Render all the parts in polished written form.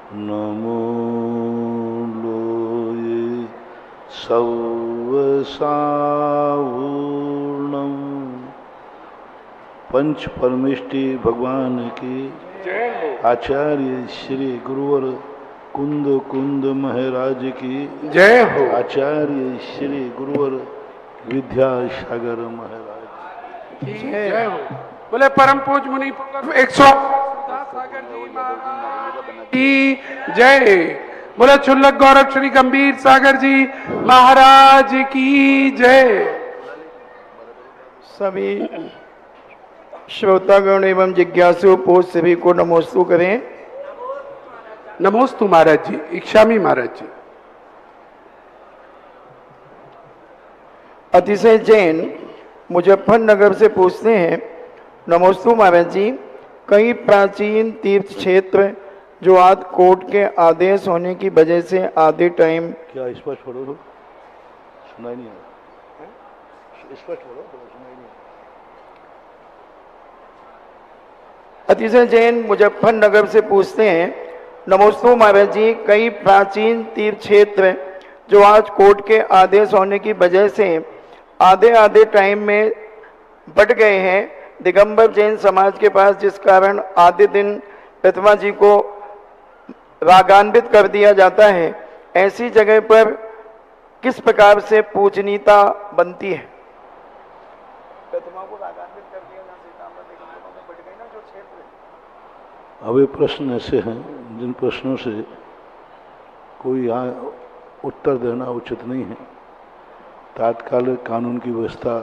नमो लोये सवसावूर्णम। पंच परमेष्टि भगवान की आचार्य श्री गुरुवर कुंद कुंद महाराज की जय हो। आचार्य श्री गुरुवर विद्यासागर महाराज की जय हो। बोले परम पूज मुनि 100 सागर जी महाराज की जय। बोले क्षुल्लक गौरव श्री गंभीर सागर जी महाराज की जय। सभी श्रोतागण एवं जिज्ञासु पोष सभी को नमोस्तु करें। नमोस्तु महाराज जी। इक्षामी महाराज जी। अतिशय जैन मुजफ्फरनगर से पूछते हैं, नमोस्तु महाराज जी, कई प्राचीन तीर्थ क्षेत्र जो आज कोर्ट के आदेश होने की वजह से आधे टाइम क्या स्पष्ट पढ़ो तो सुनाई नहीं है। स्पष्ट पढ़ो तो सुनाई नहीं। अतिशय जैन मुजफ्फरनगर से पूछते हैं, नमोस्तु महाराज जी, कई प्राचीन तीर्थ क्षेत्र जो आज कोर्ट के आदेश होने की वजह से आधे आधे टाइम में बट गए हैं दिगंबर जैन समाज के पास, जिस कारण आधे दिन प्रतिमा जी को रागान्वित कर दिया जाता है। ऐसी जगह पर किस प्रकार से पूजनीयता बनती है? प्रतिमा को रागान्वित कर दिया ना, बट गए ना जो क्षेत्र। अब ये प्रश्न ऐसे हैं जिन प्रश्नों से कोई यहाँ उत्तर देना उचित नहीं है। तात्कालिक कानून की व्यवस्था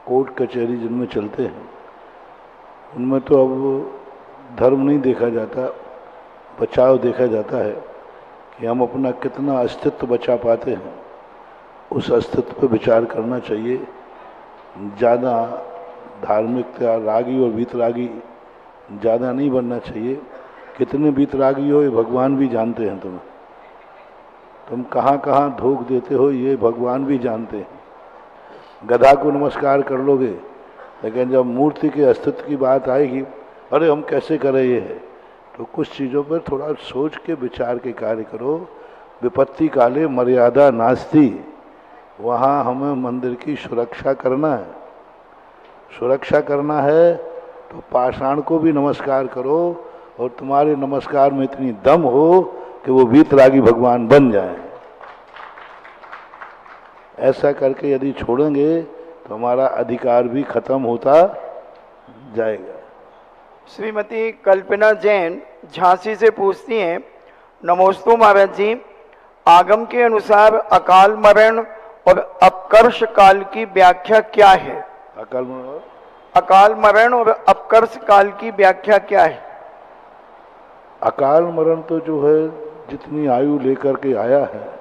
कोर्ट कचहरी जिनमें चलते हैं उनमें तो अब धर्म नहीं देखा जाता, बचाव देखा जाता है कि हम अपना कितना अस्तित्व बचा पाते हैं। उस अस्तित्व पर विचार करना चाहिए। ज़्यादा धार्मिकता रागी और वीतरागी ज़्यादा नहीं बनना चाहिए। कितने वीतरागी हो ये भगवान भी जानते हैं। तुम कहाँ कहाँ धोख देते हो ये भगवान भी जानते हैं। गधा को नमस्कार कर लोगे, लेकिन जब मूर्ति के अस्तित्व की बात आएगी, अरे हम कैसे करें ये है, तो कुछ चीज़ों पर थोड़ा सोच के विचार के कार्य करो। विपत्ति काले मर्यादा नास्ति। वहाँ हमें मंदिर की सुरक्षा करना है। सुरक्षा करना है तो पाषाण को भी नमस्कार करो और तुम्हारे नमस्कार में इतनी दम हो कि वो वीतरागी भगवान बन जाए। ऐसा करके यदि छोड़ेंगे तो हमारा अधिकार भी खत्म होता जाएगा। श्रीमती कल्पना जैन झांसी से पूछती हैं, नमोस्तु महाराज जी, आगम के अनुसार अकाल मरण और अपकर्ष काल की व्याख्या क्या है? अकाल मरण और अपकर्ष काल की व्याख्या क्या है? अकाल मरण तो जो है जितनी आयु लेकर के आया है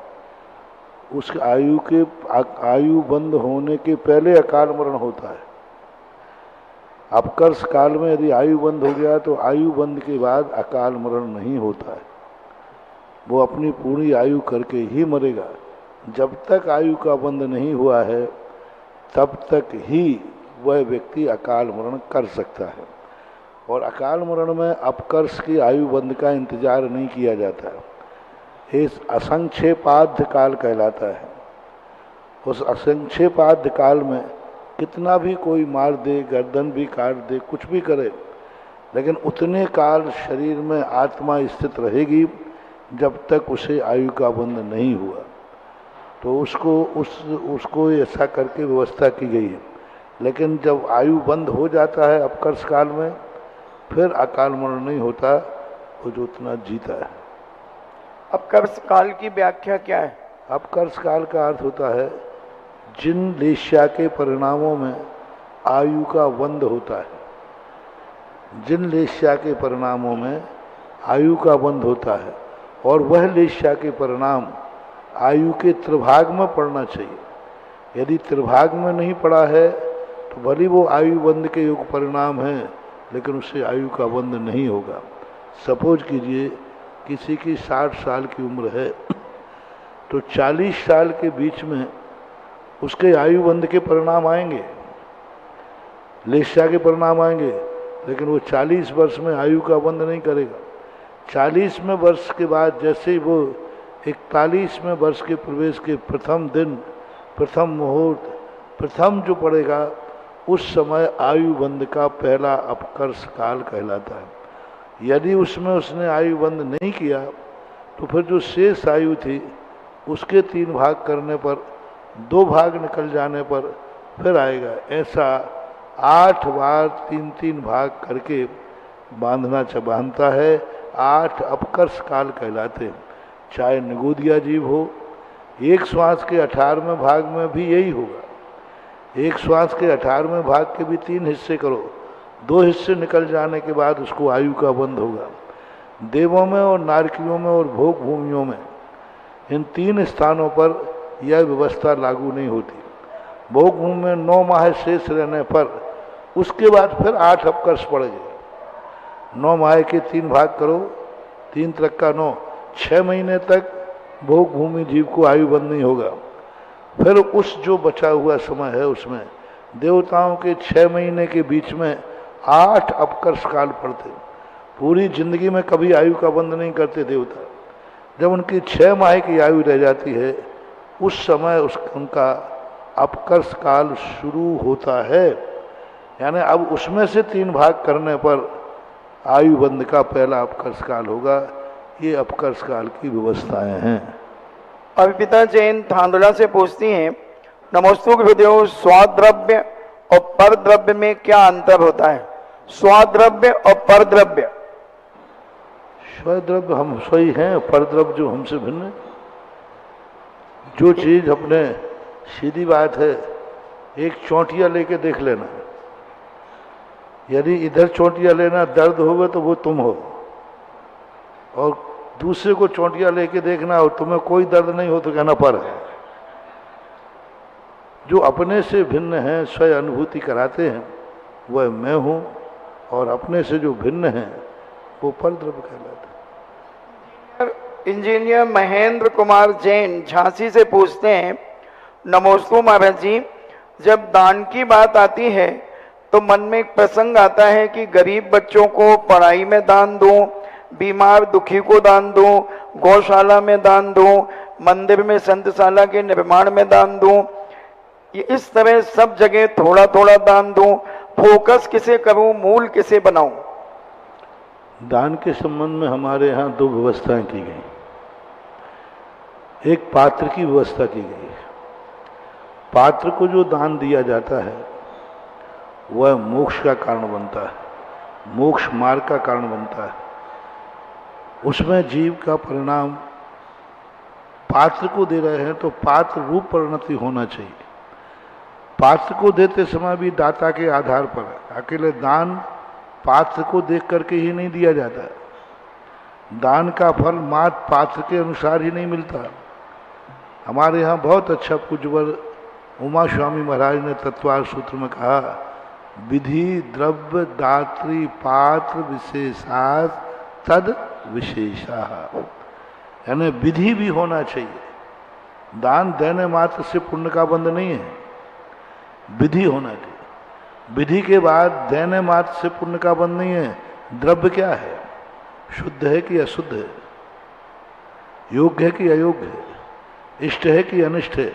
उस आयु बंद होने के पहले अकाल मरण होता है। अपकर्ष काल में यदि आयु बंद हो गया तो आयु बंद के बाद अकाल मरण नहीं होता है। वो अपनी पूरी आयु करके ही मरेगा। जब तक आयु का बंद नहीं हुआ है तब तक ही वह व्यक्ति अकाल मरण कर सकता है। और अकाल मरण में अपकर्ष की आयु बंद का इंतजार नहीं किया जाता है। इस असंक्षेपाद्य काल कहलाता है। उस असंक्षेपाद्य काल में कितना भी कोई मार दे, गर्दन भी काट दे, कुछ भी करे, लेकिन उतने काल शरीर में आत्मा स्थित रहेगी जब तक उसे आयु का बंध नहीं हुआ। तो उसको ऐसा करके व्यवस्था की गई है। लेकिन जब आयु बंद हो जाता है अपकर्ष काल में, फिर अकाल मरण नहीं होता, वो जो उतना जीता है। अपकर्ष काल की व्याख्या क्या है? अपकर्ष काल का अर्थ होता है जिन लेश्या के परिणामों में आयु का बंध होता है। जिन लेश्या के परिणामों में आयु का बंध होता है और वह लेश्या के परिणाम आयु के त्रिभाग में पड़ना चाहिए। यदि त्रिभाग में नहीं पड़ा है तो भले वो आयु बंध के योग परिणाम है, लेकिन उससे आयु का बंध नहीं होगा। सपोज कीजिए किसी की 60 साल की उम्र है तो 40 साल के बीच में उसके आयु बंध के परिणाम आएंगे, लेश्या के परिणाम आएंगे, लेकिन वो 40 वर्ष में आयु का बंध नहीं करेगा। 40वें वर्ष के बाद जैसे ही वो 41वें वर्ष के प्रवेश के प्रथम दिन, प्रथम मुहूर्त, प्रथम जो पड़ेगा, उस समय आयु बंध का पहला अपकर्ष काल कहलाता है। यदि उसमें उसने आयु बंध नहीं किया तो फिर जो शेष आयु थी उसके 3 भाग करने पर, 2 भाग निकल जाने पर फिर आएगा। ऐसा 8 बार 3-3 भाग करके बांधना बांधता है। 8 अपकर्ष काल कहलाते हैं। चाहे निगोदिया जीव हो, एक श्वास के 18वें भाग में भी यही होगा। एक श्वास के 18वें भाग के भी 3 हिस्से करो, 2 हिस्से निकल जाने के बाद उसको आयु का बंध होगा। देवों में और नारकियों में और भोग भूमियों में, इन 3 स्थानों पर यह व्यवस्था लागू नहीं होती। भोग भूमि में 9 माह शेष रहने पर उसके बाद फिर 8 अपकर्ष पड़ गए। 9 माह के 3 भाग करो, 3 तक का 9, 6 महीने तक भोग भूमि जीव को आयु बंध नहीं होगा। फिर उस जो बचा हुआ समय है उसमें देवताओं के 6 महीने के बीच में 8 अपकर्ष काल पड़ते। पूरी जिंदगी में कभी आयु का बंध नहीं करते देवता। जब उनकी 6 माह की आयु रह जाती है उस समय उनका अपकर्ष काल शुरू होता है। यानी अब उसमें से 3 भाग करने पर आयु बंध का पहला अपकर्ष काल होगा। ये अपकर्ष काल की व्यवस्थाएं हैं। अभिपिता जैन धांधुला से पूछती हैं, नमोस्तु गुरुदेव, स्वाद्रव्य और परद्रव्य में क्या अंतर होता है? स्वाद्रव्य और परद्रव्य। स्वद्रव्य हम स्वयं हैं, परद्रव्य जो हमसे भिन्न है। जो चीज अपने, सीधी बात है, एक चोंटिया लेके देख लेना। यदि इधर चोंटिया लेना दर्द होगा तो वो तुम हो, और दूसरे को चोंटिया लेके देखना और तुम्हें कोई दर्द नहीं हो तो कहना पर है। जो अपने से भिन्न है, स्वयं अनुभूति कराते हैं, वह मैं हूं, और अपने से जो भिन्न है वो परद्रव्य कहलाता है। इंजीनियर महेंद्र कुमार जैन झांसी से पूछते हैं, नमोस्तु महाराज जी, जब दान की बात आती है तो मन में एक प्रसंग आता है कि गरीब बच्चों को पढ़ाई में दान दूं, बीमार दुखी को दान दूं, गौशाला में दान दूं, मंदिर में संतशाला के निर्माण में दान दूं, ये इस तरह सब जगह थोड़ा थोड़ा दान दूं। फोकस किसे करूं, मूल किसे बनाऊं? दान के संबंध में हमारे यहाँ 2 व्यवस्थाएं की गई। एक पात्र की व्यवस्था की गई। पात्र को जो दान दिया जाता है वह मोक्ष का कारण बनता है, मोक्ष मार्ग का कारण बनता है। उसमें जीव का परिणाम, पात्र को दे रहे हैं तो पात्र रूप परिणति होना चाहिए। पात्र को देते समय भी दाता के आधार पर है। अकेले दान पात्र को देख करके ही नहीं दिया जाता है। दान का फल मात्र पात्र के अनुसार ही नहीं मिलता। हमारे यहाँ बहुत अच्छा पूज्यवर उमा स्वामी महाराज ने तत्वार सूत्र में कहा, विधि द्रव्य दात्री पात्र विशेषात तद विशेषा। यानी विधि भी होना चाहिए। दान देने मात्र से पुण्य का बंध नहीं है, विधि होना चाहिए। विधि के बाद देने मात्र से पुण्य का बंध नहीं है। द्रव्य क्या है, शुद्ध है कि अशुद्ध है, योग्य है कि अयोग्य है, इष्ट है कि अनिष्ट है।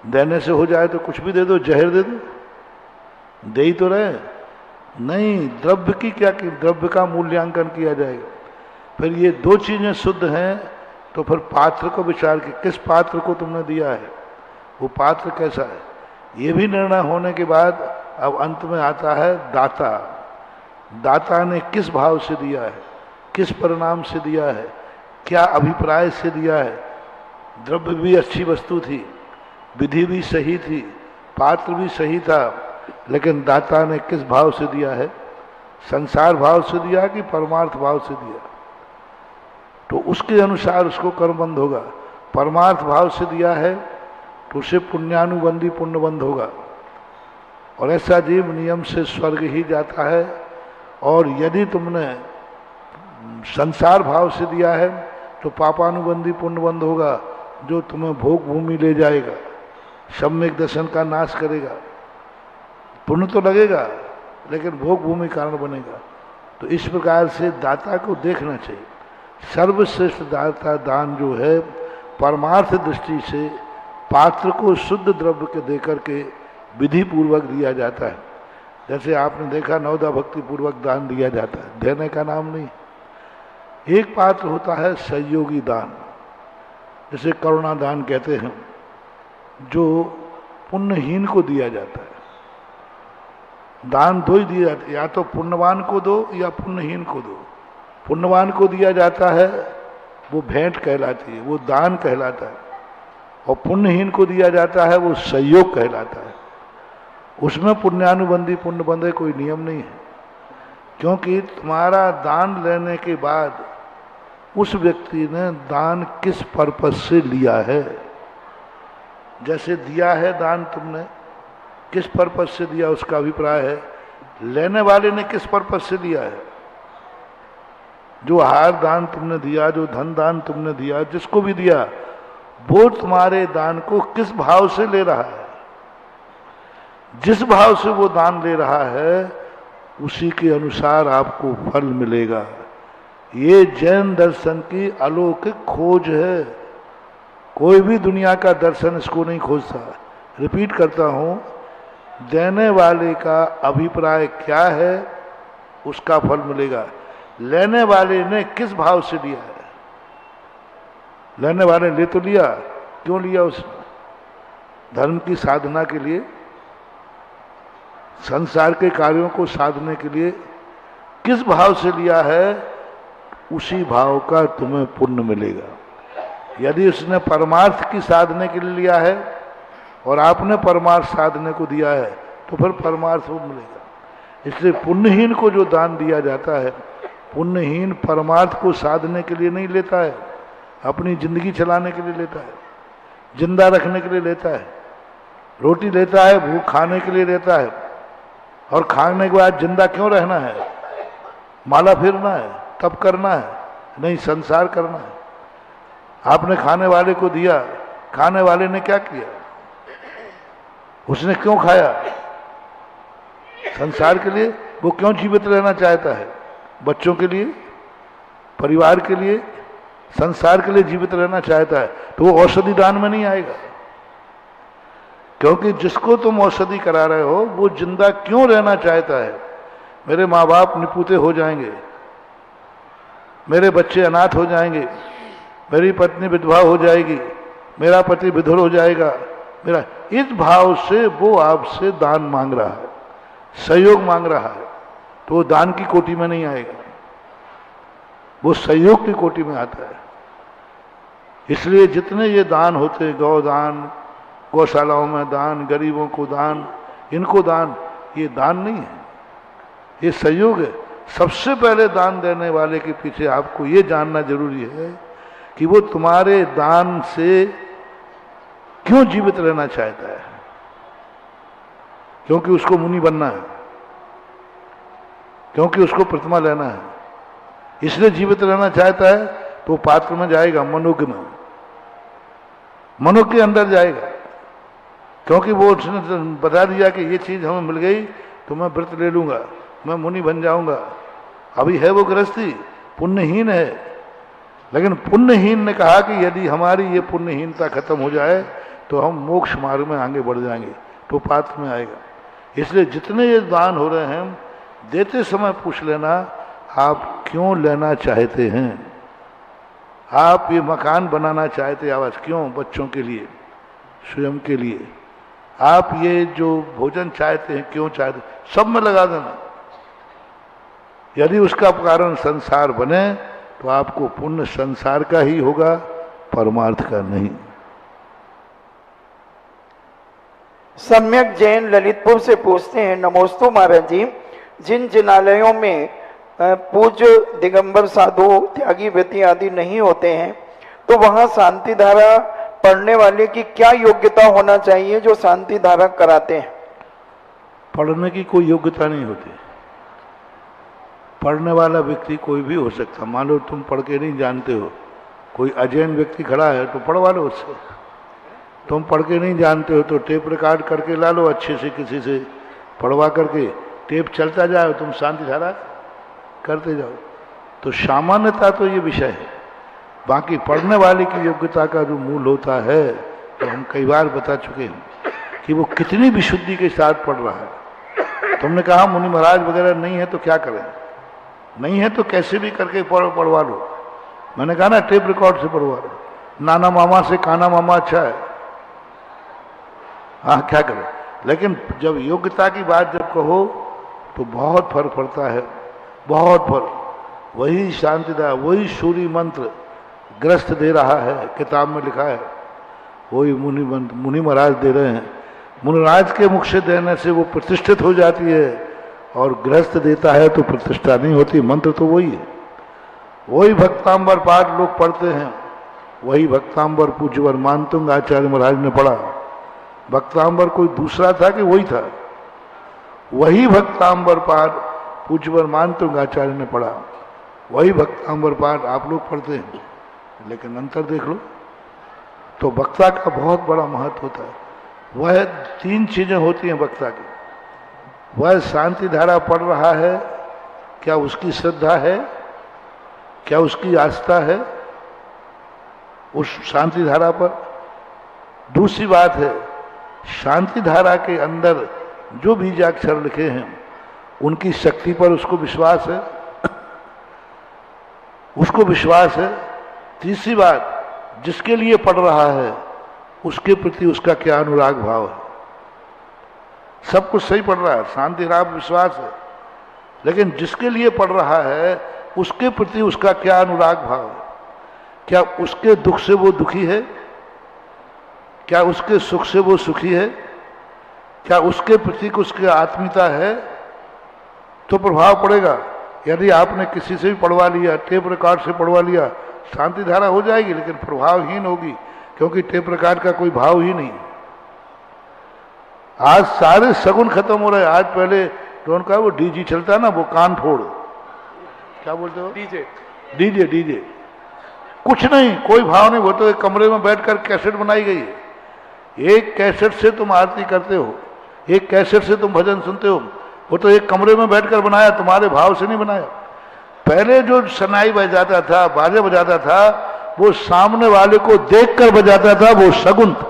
देने से हो जाए तो कुछ भी दे दो, जहर दे दो, दे ही तो रहे नहीं। द्रव्य की क्या, कि द्रव्य का मूल्यांकन किया जाएगा। फिर ये 2 चीजें शुद्ध हैं तो फिर पात्र को विचार कि किस पात्र को तुमने दिया है, वो पात्र कैसा है, ये भी निर्णय होने के बाद अब अंत में आता है दाता। दाता ने किस भाव से दिया है, किस परिणाम से दिया है, क्या अभिप्राय से दिया है। द्रव्य भी अच्छी वस्तु थी, विधि भी सही थी, पात्र भी सही था, लेकिन दाता ने किस भाव से दिया है, संसार भाव से दिया कि परमार्थ भाव से दिया, तो उसके अनुसार उसको कर्मबंध होगा। परमार्थ भाव से दिया है तो उसे पुण्यानुबंधी पुण्यबंध होगा, और ऐसा जीव नियम से स्वर्ग ही जाता है। और यदि तुमने संसार भाव से दिया है तो पापानुबंधी पुण्यबंध होगा, जो तुम्हें भोग भूमि ले जाएगा, सम्यक दर्शन का नाश करेगा। पुण्य तो लगेगा लेकिन भोग भूमि कारण बनेगा। तो इस प्रकार से दाता को देखना चाहिए। सर्वश्रेष्ठ दाता दान जो है परमार्थ दृष्टि से पात्र को शुद्ध द्रव्य के देकर के विधि पूर्वक दिया जाता है। जैसे आपने देखा नवदा भक्ति पूर्वक दान दिया जाता है, देने का नाम नहीं। एक पात्र होता है सहयोगी दान, जिसे करुणा दान कहते हैं, जो पुण्यहीन को दिया जाता है। दान दो ही दिए जाते हैं, या तो पुण्यवान को दो या पुण्यहीन को दो। पुण्यवान को दिया जाता है वो भेंट कहलाती है, वो दान कहलाता है, और पुण्यहीन को दिया जाता है वो सहयोग कहलाता है। उसमें पुण्यानुबंधी पुण्य बंधे कोई नियम नहीं है, क्योंकि तुम्हारा दान लेने के बाद उस व्यक्ति ने दान किस पर्पस से लिया है। जैसे दिया है दान तुमने, किस पर्पस से दिया उसका अभिप्राय है। लेने वाले ने किस पर्पस से लिया है। जो आहार दान तुमने दिया, जो धन दान तुमने दिया, जिसको भी दिया, वो तुम्हारे दान को किस भाव से ले रहा है। जिस भाव से वो दान ले रहा है उसी के अनुसार आपको फल मिलेगा। ये जैन दर्शन की अलौकिक खोज है। कोई भी दुनिया का दर्शन इसको नहीं खोजता। रिपीट करता हूं, देने वाले का अभिप्राय क्या है उसका फल मिलेगा। लेने वाले ने किस भाव से लिया है। लेने वाले ले तो लिया, क्यों लिया उसने? धर्म की साधना के लिए, संसार के कार्यों को साधने के लिए। किस भाव से लिया है उसी भाव का तुम्हें पुण्य मिलेगा। यदि उसने परमार्थ की साधने के लिए लिया है और आपने परमार्थ साधने को दिया है तो फिर परमार्थ वो मिलेगा। इसलिए पुण्यहीन को जो दान दिया जाता है, पुण्यहीन परमार्थ को साधने के लिए नहीं लेता है, अपनी जिंदगी चलाने के लिए लेता है, जिंदा रखने के लिए लेता है। रोटी लेता है भूख खाने के लिए लेता है, और खाने के बाद जिंदा क्यों रहना है? माला फिरना है, तप करना है, नहीं संसार करना है। आपने खाने वाले को दिया, खाने वाले ने क्या किया? उसने क्यों खाया? संसार के लिए। वो क्यों जीवित रहना चाहता है? बच्चों के लिए, परिवार के लिए, संसार के लिए जीवित रहना चाहता है। तो वो औषधि दान में नहीं आएगा, क्योंकि जिसको तुम औषधि करा रहे हो वो जिंदा क्यों रहना चाहता है। मेरे माँ बाप निपुते हो जाएंगे, मेरे बच्चे अनाथ हो जाएंगे, मेरी पत्नी विधवा हो जाएगी, मेरा पति विधुर हो जाएगा, मेरा, इस भाव से वो आपसे दान मांग रहा है, सहयोग मांग रहा है। तो वो दान की कोटि में नहीं आएगा, वो सहयोग की कोटि में आता है। इसलिए जितने ये दान होते हैं, गौदान, गौशालाओं में दान, गरीबों को दान, इनको दान, ये दान नहीं है, ये सहयोग है। सबसे पहले दान देने वाले के पीछे आपको ये जानना जरूरी है कि वो तुम्हारे दान से क्यों जीवित रहना चाहता है। क्योंकि उसको मुनि बनना है, क्योंकि उसको प्रतिमा लेना है, इसलिए जीवित रहना चाहता है। तो पात्र में जाएगा, मनुष्य में, मनुष्य के अंदर जाएगा, क्योंकि वो उसने बता दिया कि ये चीज हमें मिल गई तो मैं व्रत ले लूंगा, मैं मुनि बन जाऊंगा। अभी है वो गृहस्थी, पुण्यहीन है, लेकिन पुण्यहीन ने कहा कि यदि हमारी ये पुण्यहीनता खत्म हो जाए तो हम मोक्ष मार्ग में आगे बढ़ जाएंगे, तो पात्र में आएगा। इसलिए जितने ये दान हो रहे हैं, देते समय पूछ लेना आप क्यों लेना चाहते हैं। आप ये मकान बनाना चाहते आवास क्यों? बच्चों के लिए, स्वयं के लिए। आप ये जो भोजन चाहते हैं क्यों चाहते? सब में लगा देना। यदि उसका कारण संसार बने तो आपको पुण्य संसार का ही होगा, परमार्थ का नहीं। सम्यक जैन ललितपुर से पूछते हैं, नमोस्तु महाराज जी, जिन जिनालयों में पूज्य दिगंबर साधु, त्यागी व्यक्ति आदि नहीं होते हैं, तो वहां शांति धारा पढ़ने वाले की क्या योग्यता होना चाहिए जो शांति धारा कराते हैं? पढ़ने की कोई योग्यता नहीं होती। पढ़ने वाला व्यक्ति कोई भी हो सकता। मान लो तुम पढ़ के नहीं जानते हो, कोई अजैन व्यक्ति खड़ा है तो पढ़वा लो उससे। तुम पढ़ के नहीं जानते हो तो टेप रिकॉर्ड करके ला लो अच्छे से, किसी से पढ़वा करके टेप चलता जाए, तुम शांति धारा करते जाओ। तो सामान्यता तो ये विषय है, बाकी पढ़ने वाले की योग्यता का जो मूल होता है, तो हम कई बार बता चुके हैं कि वो कितनी विशुद्धि के साथ पढ़ रहा है। तुमने कहा मुनि महाराज वगैरह नहीं है तो क्या करें, नहीं है तो कैसे भी करके पढ़वा लो। मैंने कहा ना टेप रिकॉर्ड से पढ़वा लो, नाना मामा से काना मामा अच्छा है। हाँ क्या करें, लेकिन जब योग्यता की बात जब कहो तो बहुत फर्क पड़ता है, बहुत फर्क। वही शांतिदा, वही सूर्य मंत्र ग्रस्त दे रहा है, किताब में लिखा है, वही मुनि महाराज दे रहे हैं। मुनिराज के मुख से देने से वो प्रतिष्ठित हो जाती है, और गृहस्थ देता है तो प्रतिष्ठा नहीं होती। मंत्र तो वही है, वही भक्तांबर पाठ लोग पढ़ते हैं, वही भक्तांबर पूज्यवर मानतुंग आचार्य महाराज ने पढ़ा। भक्तांबर कोई दूसरा था कि वही था? वही भक्तांबर पाठ पूज्यवर मानतुंग आचार्य ने पढ़ा, वही भक्तांबर पाठ आप लोग पढ़ते हैं, लेकिन अंतर देख लो। तो वक्ता का बहुत बड़ा महत्व होता है। वह 3 चीजें होती हैं वक्ता की। वह शांति धारा पढ़ रहा है, क्या उसकी श्रद्धा है, क्या उसकी आस्था है उस शांति धारा पर। दूसरी बात है, शांति धारा के अंदर जो बीजाक्षर लिखे हैं उनकी शक्ति पर उसको विश्वास है, उसको विश्वास है। तीसरी बात, जिसके लिए पढ़ रहा है उसके प्रति उसका क्या अनुराग भाव है। सब कुछ सही पढ़ रहा है, शांति धारा पर विश्वास है, लेकिन जिसके लिए पढ़ रहा है उसके प्रति उसका क्या अनुराग भाव है। क्या उसके दुख से वो दुखी है, क्या उसके सुख से वो सुखी है, क्या उसके प्रति उसकी आत्मीयता है, तो प्रभाव पड़ेगा। यदि आपने किसी से भी पढ़वा लिया, टेप रिकॉर्ड से पढ़वा लिया, शांति धारा हो जाएगी लेकिन प्रभावहीन होगी, क्योंकि टेप रिकॉर्ड का कोई भाव ही नहीं। आज सारे सगुन खत्म हो रहे। आज पहले तो उनका वो डीजी चलता ना, वो कान फोड़, क्या बोलते हो, डीजे डीजे डीजे, कुछ नहीं, कोई भाव नहीं। वो तो एक कमरे में बैठकर कैसेट बनाई गई है। एक कैसेट से तुम आरती करते हो, एक कैसेट से तुम भजन सुनते हो, वो तो एक कमरे में बैठकर बनाया, तुम्हारे भाव से नहीं बनाया। पहले जो सनाई बजाता था, बाजे बजाता था, वो सामने वाले को देखकर बजाता था, वो सगुन था,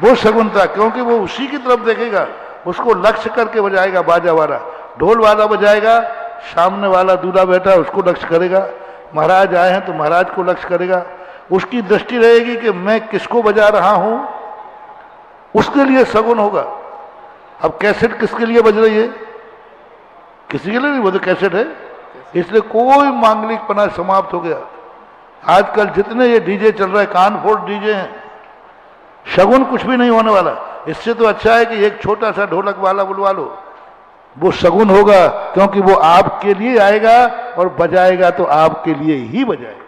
वो सगुन था, क्योंकि वो उसी की तरफ देखेगा, उसको लक्ष्य करके बजाएगा। बाजा वाला ढोल वाला बजाएगा, सामने वाला दूल्हा बैठा उसको लक्ष्य करेगा, महाराज आए हैं तो महाराज को लक्ष्य करेगा। उसकी दृष्टि रहेगी कि मैं किसको बजा रहा हूं, उसके लिए सगुन होगा। अब कैसेट किसके लिए बज रही है? किसी के लिए नहीं, वो तो कैसेट है। इसलिए कोई मांगलिकपना समाप्त हो गया। आजकल जितने ये डीजे चल रहे हैं, कान फोड़ डीजे हैं, शगुन कुछ भी नहीं होने वाला। इससे तो अच्छा है कि एक छोटा सा ढोलक वाला बुलवा लो, वो सगुन होगा, क्योंकि वो आपके लिए आएगा और बजाएगा तो आपके लिए ही बजाएगा।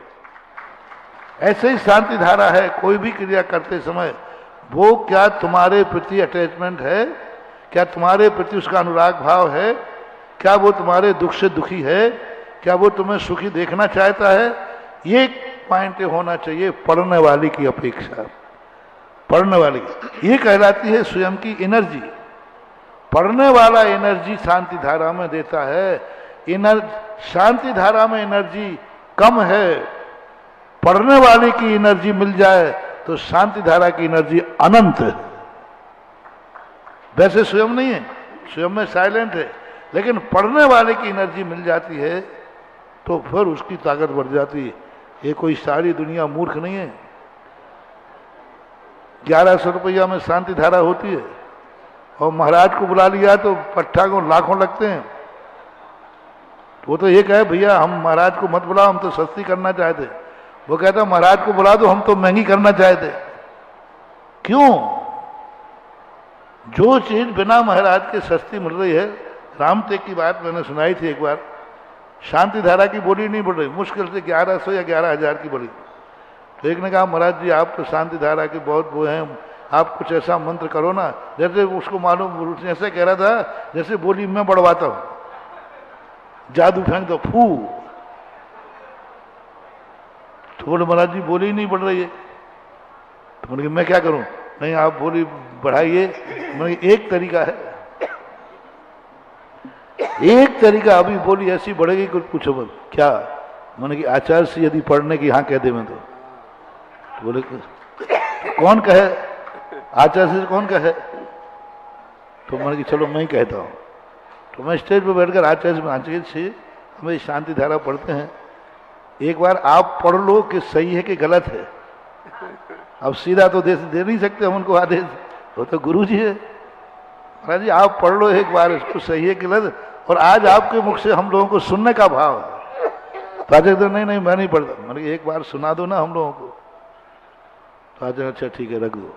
ऐसे ही शांति धारा है। कोई भी क्रिया करते समय वो क्या तुम्हारे प्रति अटैचमेंट है, क्या तुम्हारे प्रति उसका अनुराग भाव है, क्या वो तुम्हारे दुख से दुखी है, क्या वो तुम्हें सुखी देखना चाहता है, ये पॉइंट होना चाहिए पढ़ने वाले की अपेक्षा। पढ़ने वाले की ये कहलाती है स्वयं की एनर्जी। पढ़ने वाला एनर्जी शांति धारा में देता है। शांति धारा में एनर्जी कम है, पढ़ने वाले की एनर्जी मिल जाए तो शांति धारा की एनर्जी अनंत है। वैसे स्वयं नहीं है, स्वयं में साइलेंट है, लेकिन पढ़ने वाले की एनर्जी मिल जाती है तो फिर उसकी ताकत बढ़ जाती है। ये कोई सारी दुनिया मूर्ख नहीं है। 1100 रुपया में शांति धारा होती है, और महाराज को बुला लिया तो पट्टा को लाखों लगते हैं। वो तो ये कहे भैया हम महाराज को मत बुलाओ, हम तो सस्ती करना चाहते। वो कहता महाराज को बुला दो, हम तो महंगी करना चाहते। क्यों? जो चीज बिना महाराज के सस्ती मिल रही है। रामतेग की बात मैंने सुनाई थी एक बार। शांति धारा की बोली नहीं बढ़ रही, मुश्किल से 1100 या 11,000 की बोली। तो एक ने कहा महाराज जी आप तो शांति धारा के बहुत वो हैं, आप कुछ ऐसा मंत्र करो ना। जैसे उसको मालूम, ऐसे कह रहा था जैसे बोली मैं बढ़वाता हूं, जादू फेंक दो फू। तो बोले महाराज जी बोली ही नहीं बढ़ रही है। तो बोले मैं क्या करूं? नहीं आप बोली बढ़ाइए। मैंने एक तरीका है, एक तरीका अभी बोली ऐसी बढ़ेगी, कुछ पूछो मत क्या। मैंने कि आचार्य से यदि पढ़ने की हाँ कह दे मैं तो बोले कौन कहे, आचार्य से कौन कहे। तो मैंने कि चलो मैं ही कहता हूँ। तो मैं स्टेज पर बैठकर आचार्य से हमें शांति धारा पढ़ते हैं, एक बार आप पढ़ लो कि सही है कि गलत है। अब सीधा तो दे नहीं सकते हम उनको आदेश, वो तो गुरु जी है। महाराज जी आप पढ़ लो एक बार इसको सही है कि गलत, और आज आपके मुख से हम लोगों को सुनने का भाव है। तो आचार्य तो नहीं मैं नहीं पढ़ता। मैंने एक बार सुना दो ना हम लोगों को। तो आचार्य अच्छा ठीक है रख दो।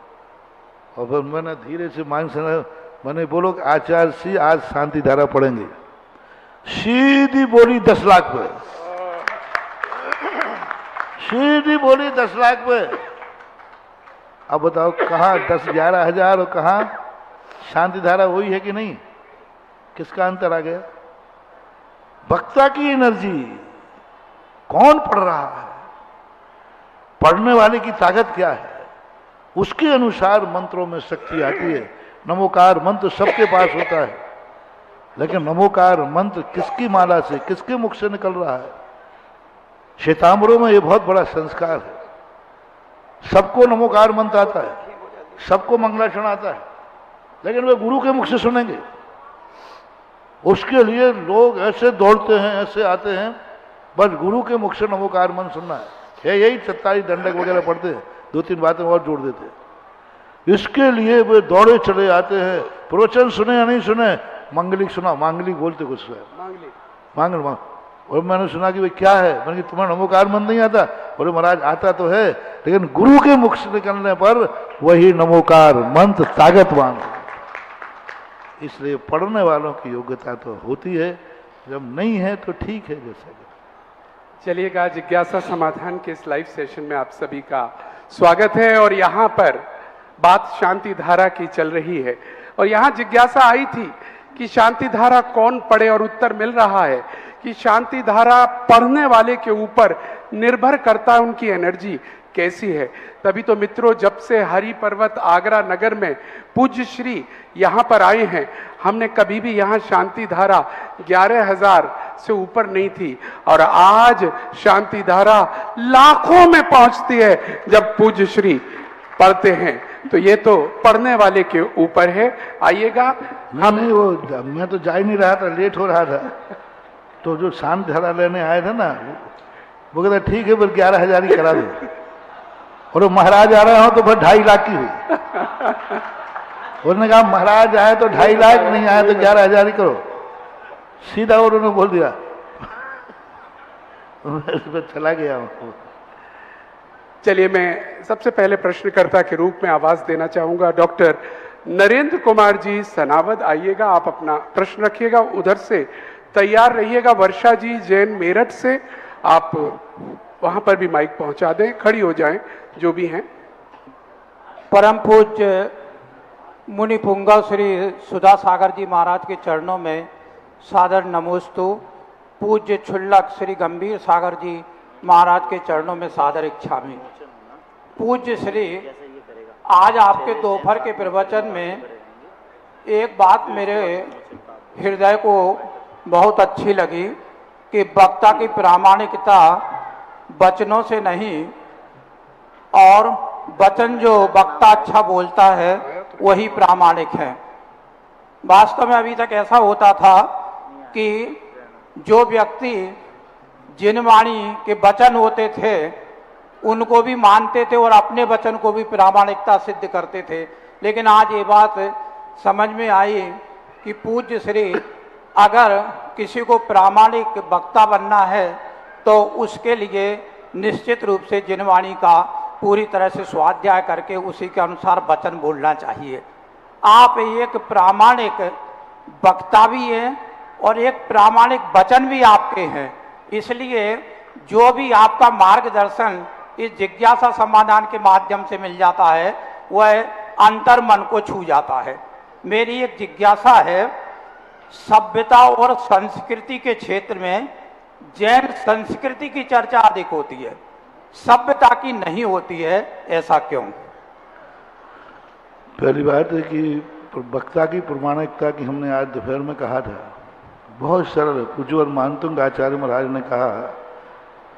और फिर मैंने धीरे से मांग सुना, मैंने बोलो कि आचार्य जी आज शांति धारा पढ़ेंगे। सीधी बोली 10 लाख पे, सीधी बोली 10 लाख पे। अब बताओ कहाँ 10-11 हज़ार और कहाँ शांति धारा वही है कि नहीं, किसका अंतर आ गया। वक्ता की एनर्जी, कौन पढ़ रहा है, पढ़ने वाले की ताकत क्या है, उसके अनुसार मंत्रों में शक्ति आती है। नमोकार मंत्र सबके पास होता है, लेकिन नमोकार मंत्र किसकी माला से, किसके मुख से निकल रहा है। श्वेतांबरों में यह बहुत बड़ा संस्कार है। सबको नमोकार मंत्र आता है, सबको मंगलाचरण आता है, लेकिन वे गुरु के मुख से सुनेंगे। उसके लिए लोग ऐसे दौड़ते हैं, ऐसे आते हैं, बस गुरु के मुख से नमोकार मंत्र सुनना है। यही 47 दंडक वगैरह पढ़ते हैं, 2-3 बातें और जोड़ देते हैं। इसके लिए वे दौड़े चले आते हैं। प्रवचन सुने या नहीं सुने, मांगलिक सुना, मांगलिक बोलते कुछ है, मांगल। और मैंने सुना कि भाई क्या है, मैंने कि तुम्हें नमोकार मंत्र नहीं आता। बोले महाराज आता तो है, लेकिन गुरु के मुख से निकलने पर वही नमोकार मंत्र ताकतवान है। इसलिए पढ़ने वालों की योग्यता तो होती है, जब नहीं है तो ठीक है जैसा। चलिएगा, जिज्ञासा समाधान के इस लाइव सेशन में आप सभी का स्वागत है। और यहाँ पर बात शांति धारा की चल रही है, और यहाँ जिज्ञासा आई थी कि शांति धारा कौन पढ़े, और उत्तर मिल रहा है कि शांति धारा पढ़ने वाले के ऊपर निर्भर करता है, उनकी एनर्जी कैसी है। तभी तो मित्रों, जब से हरि पर्वत आगरा नगर में पूज्य श्री यहाँ पर आए हैं, हमने कभी भी यहाँ शांति धारा 11,000 से ऊपर नहीं थी, और आज शांति धारा लाखों में पहुंचती है जब पूज्य श्री पढ़ते हैं। तो ये तो पढ़ने वाले के ऊपर है। आइएगा, हमें वो मैं तो जा ही नहीं रहा था, लेट हो रहा था। तो जो शांति धारा लेने आए थे ना, वो कहता ठीक है फिर 11,000 ही करा दो। और वो महाराज आ रहे हो तो फिर 2.5 लाख की हुई। उन्होंने कहा महाराज आए तो 2.5 लाख, नहीं आए तो 11,000 ही करो। सीधा उन्होंने बोल दिया। चला गया। चलिए, मैं सबसे पहले प्रश्नकर्ता के रूप में आवाज देना चाहूंगा डॉक्टर नरेंद्र कुमार जी सनावद। आइएगा, आप अपना प्रश्न रखिएगा, उधर से तैयार रहिएगा। वर्षा जी जैन मेरठ से, आप वहां पर भी माइक पहुंचा दें, खड़ी हो जाएं जो भी हैं। परम पूज्य मुनि पुंगव श्री सुधा सागर जी महाराज के चरणों में सादर नमोस्तु। पूज्य क्षुल्लक श्री गंभीर सागर जी महाराज के चरणों में सादर इच्छामि। पूज्य श्री, आज आपके दोपहर के प्रवचन में एक बात मेरे हृदय को बहुत अच्छी लगी कि वक्ता की प्रामाणिकता वचनों से नहीं, और वचन जो वक्ता अच्छा बोलता है वही प्रामाणिक है। वास्तव में अभी तक ऐसा होता था कि जो व्यक्ति जिन वाणी के वचन होते थे उनको भी मानते थे और अपने वचन को भी प्रामाणिकता सिद्ध करते थे, लेकिन आज ये बात समझ में आई कि पूज्य श्री अगर किसी को प्रामाणिक वक्ता बनना है तो उसके लिए निश्चित रूप से जिनवाणी का पूरी तरह से स्वाध्याय करके उसी के अनुसार वचन बोलना चाहिए। आप एक प्रामाणिक वक्ता भी हैं और एक प्रामाणिक वचन भी आपके हैं, इसलिए जो भी आपका मार्गदर्शन इस जिज्ञासा समाधान के माध्यम से मिल जाता है वह अंतर मन को छू जाता है। मेरी एक जिज्ञासा है, सभ्यता और संस्कृति के क्षेत्र में जैन संस्कृति की चर्चा अधिक होती है, सभ्यता की नहीं होती है, ऐसा क्यों? पहली बात है कि वक्ता की प्रामाणिकता की हमने आज दोपहर में कहा था, बहुत सरल है। पूज्यवर मानतुंग आचार्य महाराज ने कहा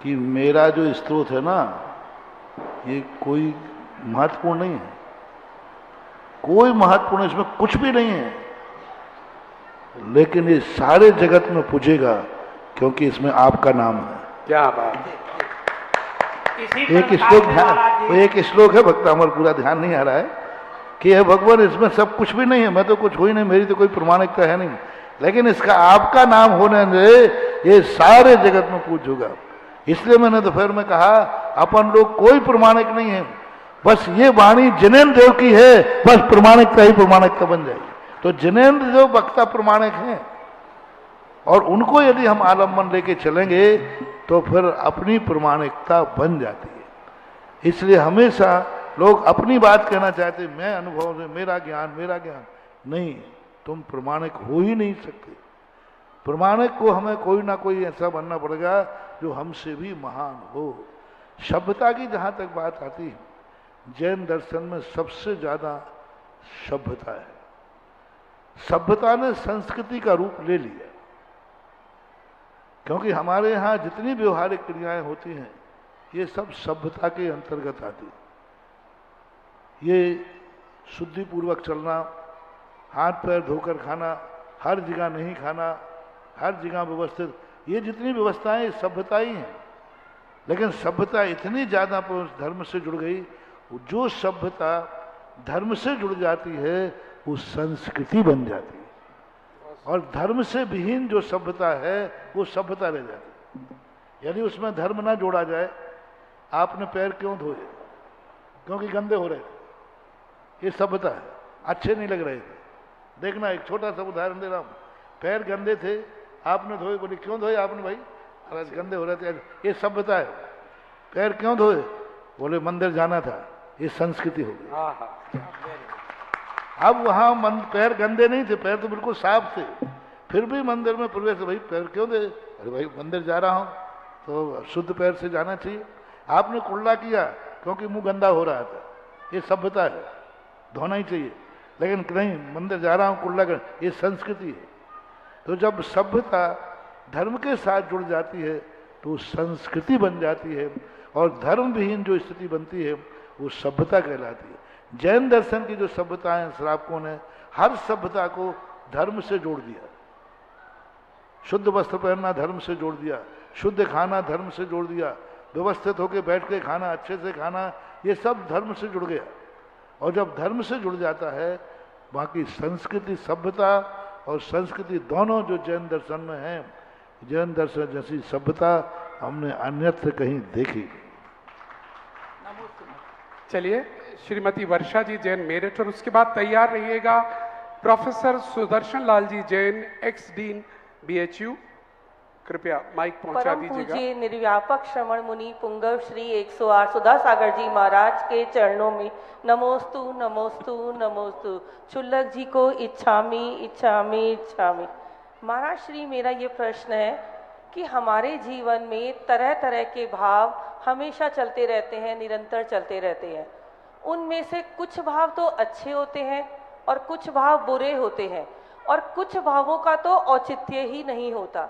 कि मेरा जो स्रोत है ना, ये कोई महत्वपूर्ण नहीं है, कोई महत्वपूर्ण इसमें कुछ भी नहीं है, लेकिन ये सारे जगत में पूजेगा क्योंकि इसमें आपका नाम है। क्या बात। एक श्लोक है, भक्त अमर पूरा ध्यान नहीं आ रहा है कि हे भगवान इसमें सब कुछ भी नहीं है, मैं तो कुछ हो ही नहीं, मेरी तो कोई प्रमाणिकता है नहीं, लेकिन इसका आपका नाम होने से ये सारे जगत में पूज होगा। इसलिए मैंने दोपहर में कहा अपन लोग कोई प्रमाणिक नहीं है, बस ये वाणी जिनेन्द्र देव की है, बस प्रमाणिकता ही प्रमाणिकता बन जाएगी। तो जिनेन्द्र देव वक्ता प्रमाणिक हैं और उनको यदि हम आलम्बन लेके चलेंगे तो फिर अपनी प्रमाणिकता बन जाती है। इसलिए हमेशा लोग अपनी बात कहना चाहते, मैं अनुभव से, मेरा ज्ञान नहीं, तुम प्रमाणिक हो ही नहीं सकते। प्रमाणिक को हमें कोई ना कोई ऐसा बनना पड़ेगा जो हमसे भी महान हो। सभ्यता की जहां तक बात आती है, जैन दर्शन में सबसे ज्यादा सभ्यता है। सभ्यता ने संस्कृति का रूप ले लिया, क्योंकि हमारे यहाँ जितनी व्यवहारिक क्रियाएं होती हैं ये सब सभ्यता के अंतर्गत आती। ये शुद्धि पूर्वक चलना, हाथ पैर धोकर खाना, हर जगह नहीं खाना, हर जगह व्यवस्थित, ये जितनी व्यवस्थाएं ये सभ्यता ही हैं। लेकिन सभ्यता इतनी ज्यादा धर्म से जुड़ गई, जो सभ्यता धर्म से जुड़ जाती है वो संस्कृति बन जाती है, और धर्म से विहीन जो सभ्यता है वो सभ्यता रह जाती है। यदि उसमें धर्म ना जोड़ा जाए, आपने पैर क्यों धोए? क्योंकि गंदे हो रहे थे, ये सभ्यता है, अच्छे नहीं लग रहे थे। देखना, एक छोटा सा उदाहरण दे रहा हूं, पैर गंदे थे, आपने धोए, बोले क्यों धोए आपने? भाई आज गंदे हो रहे थे, ये सभ्यता है। पैर क्यों धोए? बोले मंदिर जाना था, ये संस्कृति हो गई। अब वहां पैर गंदे नहीं थे, पैर तो बिल्कुल साफ थे, फिर भी मंदिर में प्रवेश, भाई पैर क्यों दे? अरे भाई मंदिर जा रहा हूं तो शुद्ध पैर से जाना चाहिए। आपने कुल्ला किया क्योंकि मुंह गंदा हो रहा था, ये सभ्यता है, धोना ही चाहिए, लेकिन नहीं, मंदिर जा रहा हूं कुल्ला कर, ये संस्कृति है। तो जब सभ्यता धर्म के साथ जुड़ जाती है तो संस्कृति बन जाती है, और धर्म विहीन जो स्थिति बनती है वो सभ्यता कहलाती है। जैन दर्शन की जो सभ्यताएं, श्रावकों ने हर सभ्यता को धर्म से जोड़ दिया। शुद्ध वस्त्र पहनना धर्म से जोड़ दिया, शुद्ध खाना धर्म से जोड़ दिया, व्यवस्थित होकर बैठ के खाना, अच्छे से खाना, ये सब धर्म से जुड़ गया। और जब धर्म से जुड़ जाता है, बाकी संस्कृति, सभ्यता और संस्कृति दोनों जो जैन दर्शन में है, जैन दर्शन जैसी सभ्यता हमने अन्यत्र कहीं देखी। चलिए, श्रीमती वर्षा जी जैन मेरिट, और उसके बाद तैयार रहिएगा professor Sudarshan Lal ji Jain, x dean BHU, कृपया माइक पहुंचा दीजिएगा। पूज्य निर्व्यापक श्रवण मुनि पुंगव श्री 108 सुधा सागर जी महाराज के चरणों में नमोस्तु नमोस्तु नमोस्तु। चुल्लक जी को इच्छामी इच्छामी इच्छामी। महाराज श्री, मेरा ये प्रश्न है कि हमारे जीवन में तरह तरह के भाव हमेशा चलते रहते हैं, निरंतर चलते रहते हैं। उनमें से कुछ भाव तो अच्छे होते हैं और कुछ भाव बुरे होते हैं, और कुछ भावों का तो औचित्य ही नहीं होता।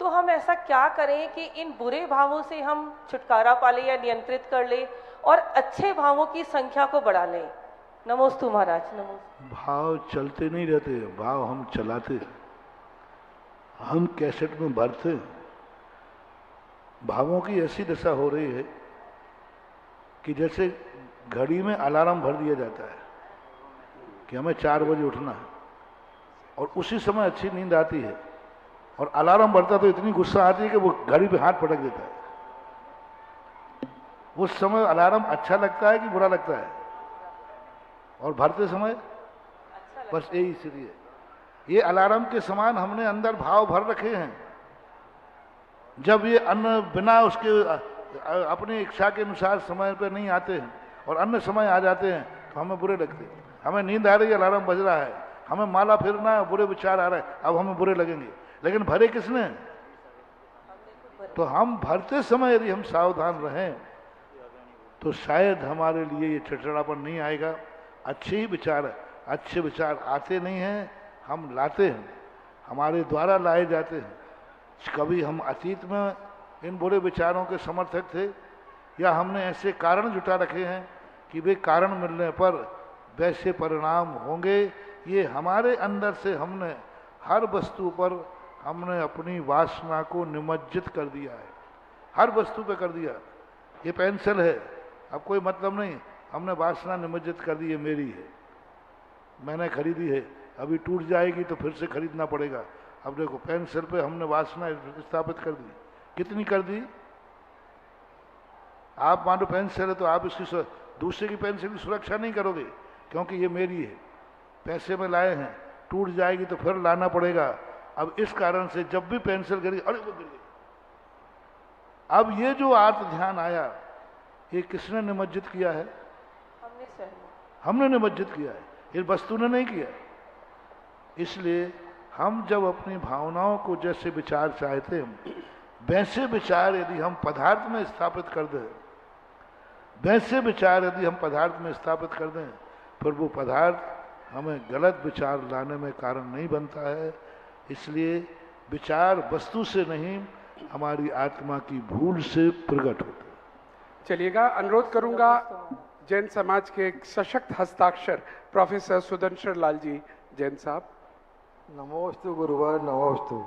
तो हम ऐसा क्या करें कि इन बुरे भावों से हम छुटकारा पा लें या नियंत्रित कर लें और अच्छे भावों की संख्या को बढ़ा लें? नमोस्तु महाराज, नमोस्तु। भाव चलते नहीं रहते, भाव हम चलाते, हम कैसेट में भरते। भावों की ऐसी दशा हो रही है कि जैसे घड़ी में अलार्म भर दिया जाता है कि हमें 4 बजे उठना है, और उसी समय अच्छी नींद आती है, और अलार्म बढ़ता तो इतनी गुस्सा आती है कि वो घड़ी पे हाथ पटक देता है। उस समय अलार्म अच्छा लगता है कि बुरा लगता है? और भरते समय बस यही स्थिति है। ये अलार्म के समान हमने अंदर भाव भर रखे हैं। जब ये अन्न बिना उसके अपनी इच्छा के अनुसार समय पर नहीं आते हैं और अन्य समय आ जाते हैं तो हमें बुरे लगते हैं। हमें नींद आ रही है, अलार्म बज रहा है, हमें माला फिरना है, बुरे विचार आ रहे हैं, अब हमें बुरे लगेंगे। लेकिन भरे किसने? तो हम भरते समय यदि हम सावधान रहें तो शायद हमारे लिए ये चिड़चिड़ापन नहीं आएगा। अच्छे ही विचार, अच्छे विचार आते नहीं हैं, हम लाते हैं। हमारे द्वारा लाए जाते हैं। कभी हम अतीत में इन बुरे विचारों के समर्थक थे, या हमने ऐसे कारण जुटा रखे हैं कि वे कारण मिलने पर वैसे परिणाम होंगे। ये हमारे अंदर से हमने हर वस्तु पर हमने अपनी वासना को निमज्जित कर दिया है, हर वस्तु पे कर दिया। ये पेंसिल है, अब कोई मतलब नहीं, हमने वासना निमज्जित कर दी, ये मेरी है, मैंने खरीदी है, अभी टूट जाएगी तो फिर से खरीदना पड़ेगा। अब देखो पेंसिल पे हमने वासना स्थापित कर दी, कितनी कर दी। आप मान लो पेंसिल है तो आप इसकी दूसरे की पेंसिल की सुरक्षा नहीं करोगे, क्योंकि ये मेरी है, पैसे में लाए हैं, टूट जाएगी तो फिर लाना पड़ेगा। अब इस कारण से जब भी पेंसिल गिरी, अरे वो गिर गई। अब ये जो आत्म ध्यान आया, ये किसने निमज्जित किया है? हमने निमज्जित किया है, ये वस्तु ने नहीं किया। इसलिए हम जब अपनी भावनाओं को जैसे विचार चाहते हैं, वैसे विचार यदि हम पदार्थ में स्थापित कर दें, वैसे विचार यदि हम पदार्थ में स्थापित कर दें, फिर वो पदार्थ हमें गलत विचार लाने में कारण नहीं बनता है। इसलिए विचार वस्तु से नहीं, हमारी आत्मा की भूल से प्रकट होता है। चलिएगा, अनुरोध करूंगा जैन समाज के एक सशक्त हस्ताक्षर प्रोफेसर सुदर्शन लाल जी जैन साहब। नमोस्तु गुरुवर, नमोस्तु।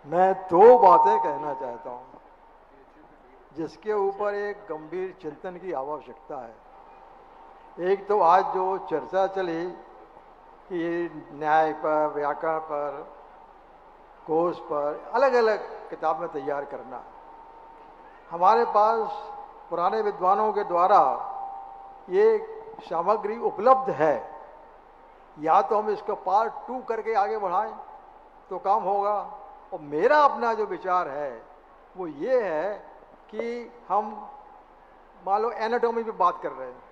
मैं दो बातें कहना चाहता हूं जिसके ऊपर एक गंभीर चिंतन की आवश्यकता है। एक तो आज जो चर्चा चली कि न्याय पर, व्याकरण पर, कोश पर अलग अलग किताबें तैयार करना, हमारे पास पुराने विद्वानों के द्वारा ये सामग्री उपलब्ध है। या तो हम इसका पार्ट 2 करके आगे बढ़ाएं तो काम होगा। और मेरा अपना जो विचार है वो ये है कि हम मान लो एनाटॉमी पे बात कर रहे हैं,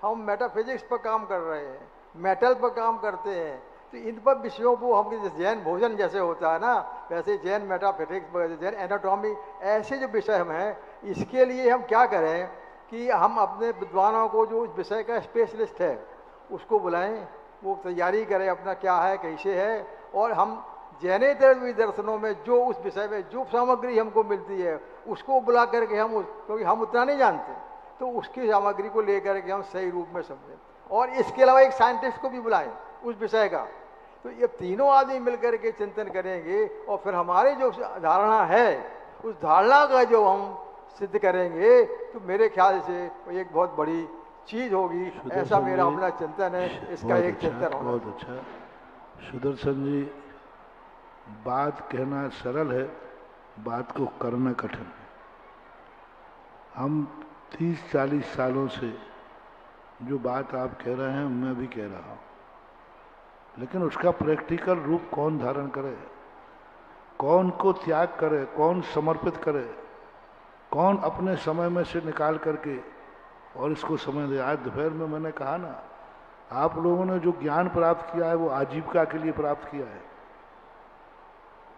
हम मेटाफिजिक्स पर काम कर रहे हैं, मेटल पर काम करते हैं, तो इन पर विषयों को हम जैसे जैन भोजन जैसे होता है ना, वैसे जैन मेटाफिजिक्स, जैन एनाटॉमी, ऐसे जो विषय हम हैं, इसके लिए हम क्या करें कि हम अपने विद्वानों को जो उस विषय का स्पेशलिस्ट है उसको बुलाएं, वो तैयारी करें अपना क्या है कैसे है, और हम जैनेतर दर्शनों में जो उस विषय में जो सामग्री हमको मिलती है उसको बुला करके हम क्योंकि हम उतना नहीं जानते, तो उसकी सामग्री को लेकर के हम सही रूप में समझें। और इसके अलावा एक साइंटिस्ट को भी बुलाएं उस विषय का। तो ये तीनों आदमी मिलकर के चिंतन करेंगे और फिर हमारी जो धारणा है उस धारणा का जो हम सिद्ध करेंगे, तो मेरे ख्याल से एक बहुत बड़ी चीज होगी। ऐसा मेरा अपना चिंतन है, इसका एक चिंतन होगा। बहुत अच्छा सुदर्शन जी, बात कहना सरल है, बात को करना कठिन है। हम 30-40 सालों से जो बात आप कह रहे हैं मैं भी कह रहा हूं, लेकिन उसका प्रैक्टिकल रूप कौन धारण करे, कौन को त्याग करे, कौन समर्पित करे, कौन अपने समय में से निकाल करके और इसको समय दे। आज दोपहर में मैंने कहा ना, आप लोगों ने जो ज्ञान प्राप्त किया है वो आजीविका के लिए प्राप्त किया है।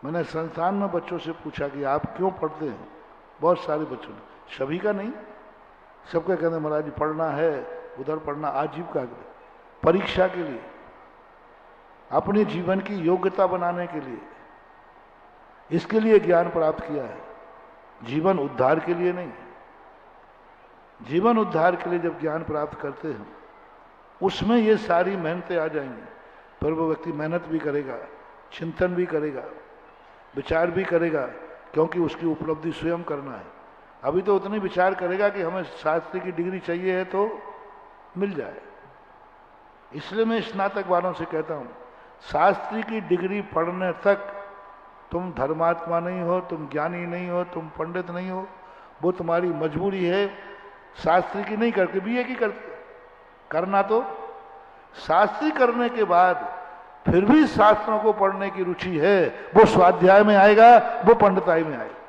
मैंने संस्थान में बच्चों से पूछा कि आप क्यों पढ़ते हैं, बहुत सारे बच्चों ने, सभी का नहीं, सबके कहते महाराज जी पढ़ना है, उधर पढ़ना आजीविका के लिए, परीक्षा के लिए, अपने जीवन की योग्यता बनाने के लिए, इसके लिए ज्ञान प्राप्त किया है, जीवन उद्धार के लिए नहीं। जीवन उद्धार के लिए जब ज्ञान प्राप्त करते हैं उसमें ये सारी मेहनतें आ जाएंगी। फिर वो व्यक्ति मेहनत भी करेगा, चिंतन भी करेगा, विचार भी करेगा, क्योंकि उसकी उपलब्धि स्वयं करना है। अभी तो उतनी विचार करेगा कि हमें शास्त्री की डिग्री चाहिए है तो मिल जाए। इसलिए मैं स्नातक वालों से कहता हूं, शास्त्री की डिग्री पढ़ने तक तुम धर्मात्मा नहीं हो, तुम ज्ञानी नहीं हो, तुम पंडित नहीं हो, वो तुम्हारी मजबूरी है। शास्त्री की नहीं करके बीए की करना, तो शास्त्री करने के बाद फिर भी शास्त्रों को पढ़ने की रुचि है, वो स्वाध्याय में आएगा, वो पंडिताई में आएगा।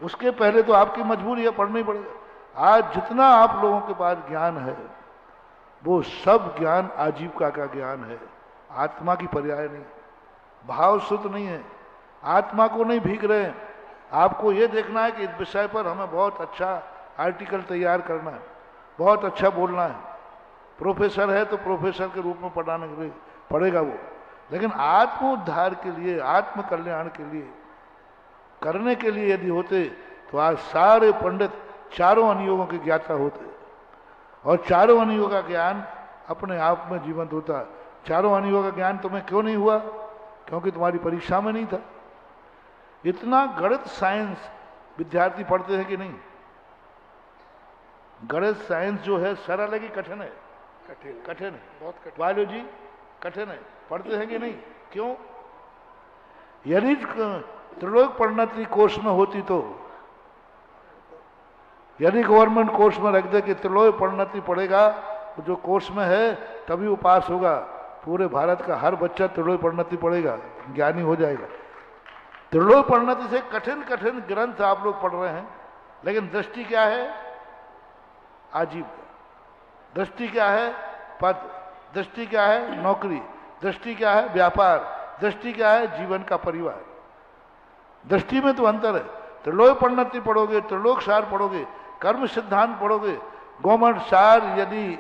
उसके पहले तो आपकी मजबूरी है, पढ़ना ही पड़ेगा। आज जितना आप लोगों के पास ज्ञान है वो सब ज्ञान आजीविका का ज्ञान है, आत्मा की पर्याय नहीं, भाव शुद्ध नहीं है, आत्मा को नहीं भीग रहे हैं। आपको ये देखना है कि इस विषय पर हमें बहुत अच्छा आर्टिकल तैयार करना है, बहुत अच्छा बोलना है, प्रोफेसर है तो प्रोफेसर के रूप में पढ़ाने के लिए पढ़ेगा वो, लेकिन आत्म उद्धार के लिए, आत्म कल्याण के लिए करने के लिए यदि होते तो आज सारे पंडित चारों अनुयोगों के ज्ञाता होते और चारों अनुयोग का ज्ञान अपने आप में जीवंत होता। चारों अनुयोग का ज्ञान तुम्हें क्यों नहीं हुआ? क्योंकि तुम्हारी परीक्षा में नहीं था। इतना गणित साइंस विद्यार्थी पढ़ते हैं कि नहीं? गणित साइंस जो है सरल है कि कठिन है? कठिन है, बहुत कठिन। बायोलॉजी कठिन है, पढ़ते हैं कि नहीं? क्यों? यदि त्रिलोक परिणति कोर्स में होती तो, यदि गवर्नमेंट कोर्स में रख दे कि त्रिलोक परिणति पढ़ेगा जो कोर्स में है तभी वो पास होगा, पूरे भारत का हर बच्चा त्रिलोक परिणति पढ़ेगा, ज्ञानी हो जाएगा। त्रिलोक परिणति से कठिन कठिन ग्रंथ आप लोग पढ़ रहे हैं, लेकिन दृष्टि क्या है? आजीविका। दृष्टि क्या है? पद। दृष्टि क्या है? नौकरी। दृष्टि क्या है? व्यापार। दृष्टि क्या है? जीवन का परिवार। दृष्टि में तो अंतर है। त्रिलोक परिणति पढ़ोगे, त्रिलोक सार पढ़ोगे, कर्म सिद्धांत पढ़ोगे, गवर्नमेंट सार यदि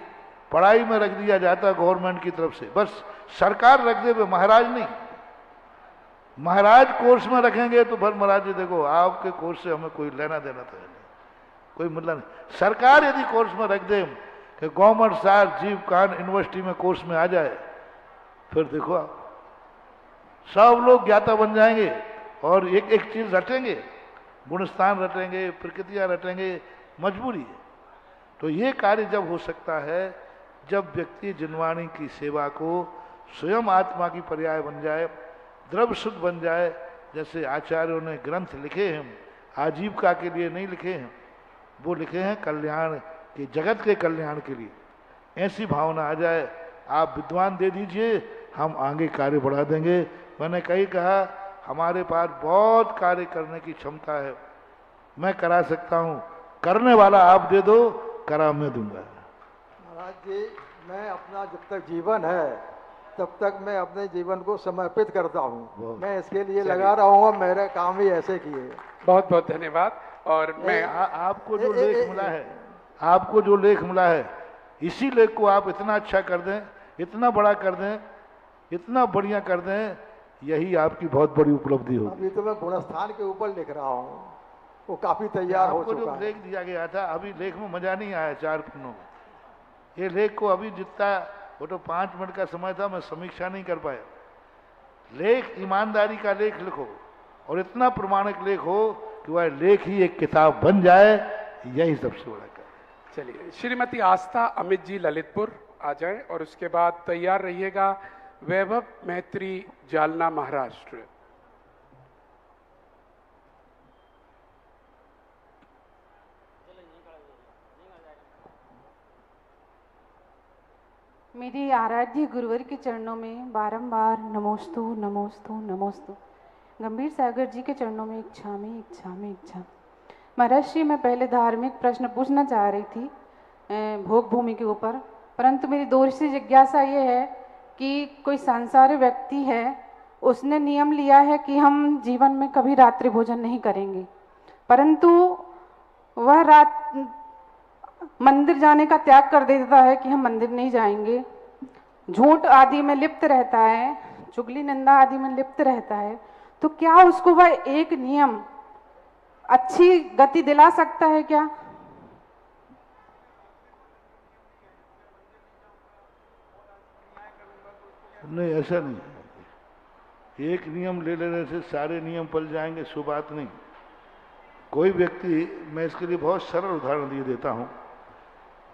पढ़ाई में रख दिया जाता गवर्नमेंट की तरफ से, बस सरकार रख दे, महाराज नहीं। महाराज कोर्स में रखेंगे तो भर महाराज जी देखो आपके कोर्स से हमें कोई लेना देना तो है नहीं, कोई मतलब नहीं। सरकार यदि कोर्स में रख दे कि गवर्नमेंट सार जीव कान यूनिवर्सिटी में कोर्स में आ जाए, फिर देखो आप सब लोग ज्ञाता बन जाएंगे और एक एक चीज रटेंगे, गुणस्थान रटेंगे, प्रकृतियां रटेंगे, मजबूरी है। तो ये कार्य जब हो सकता है जब व्यक्ति जिनवाणी की सेवा को स्वयं आत्मा की पर्याय बन जाए, द्रव्य शुद्ध बन जाए। जैसे आचार्यों ने ग्रंथ लिखे हैं, आजीविका के लिए नहीं लिखे हैं, वो लिखे हैं कल्याण के, जगत के कल्याण के लिए। ऐसी भावना आ जाए, आप विद्वान दे दीजिए, हम आगे कार्य बढ़ा देंगे। मैंने कहीं कहा हमारे पास बहुत कार्य करने की क्षमता है, मैं करा सकता हूँ, करने वाला आप दे दो, करा मैं दूंगा। महाराज जी, मैं अपना जब तक जीवन है तब तक मैं अपने जीवन को समर्पित करता हूँ, मैं इसके लिए लगा रहा हूँ, मेरे काम ही ऐसे किए। बहुत बहुत धन्यवाद। और मैं आपको जो लेख मिला है, आपको जो लेख मिला है, इसी लेख को आप इतना अच्छा कर दें, इतना बड़ा कर दें, इतना बढ़िया कर दें, यही आपकी बहुत बड़ी उपलब्धि होगी। अभी तो मैं गुणस्थान के ऊपर लिख रहा हूँ, वो काफी तैयार हो चुका है। जो लेख दिया गया था, अभी लेख में मजा नहीं आया 4 पन्नों में। ये लेख को अभी जितना, वो तो 5 मिनट का समय था, मैं समीक्षा नहीं कर पाया। लेख ईमानदारी का लेख लिखो और इतना प्रमाणिक लेख हो कि वह लेख ही एक किताब बन जाए, यही सबसे बड़ा कार्य। चलिए, श्रीमती आस्था अमित जी ललितपुर आ जाएं और उसके बाद तैयार रहिएगा वैभव मैत्री जालना महाराष्ट्र। मेरे आराध्य गुरुवर के चरणों में बारंबार नमोस्तु नमोस्तु नमोस्तु। गंभीर सागर जी के चरणों में इच्छा में इच्छा में इच्छा। महाराज श्री, मैं पहले धार्मिक प्रश्न पूछना चाह रही थी भोग भूमि के ऊपर, परंतु मेरी दूसरी जिज्ञासा ये है कि कोई सांसारिक व्यक्ति है, उसने नियम लिया है कि हम जीवन में कभी रात्रि भोजन नहीं करेंगे, परंतु वह रात मंदिर जाने का त्याग कर देता है कि हम मंदिर नहीं जाएंगे, झूठ आदि में लिप्त रहता है, चुगली निंदा आदि में लिप्त रहता है, तो क्या उसको वह एक नियम अच्छी गति दिला सकता है क्या? नहीं, ऐसा नहीं। एक नियम ले लेने से सारे नियम पल जाएंगे, सो बात नहीं। कोई व्यक्ति, मैं इसके लिए बहुत सरल उदाहरण दिए देता हूँ।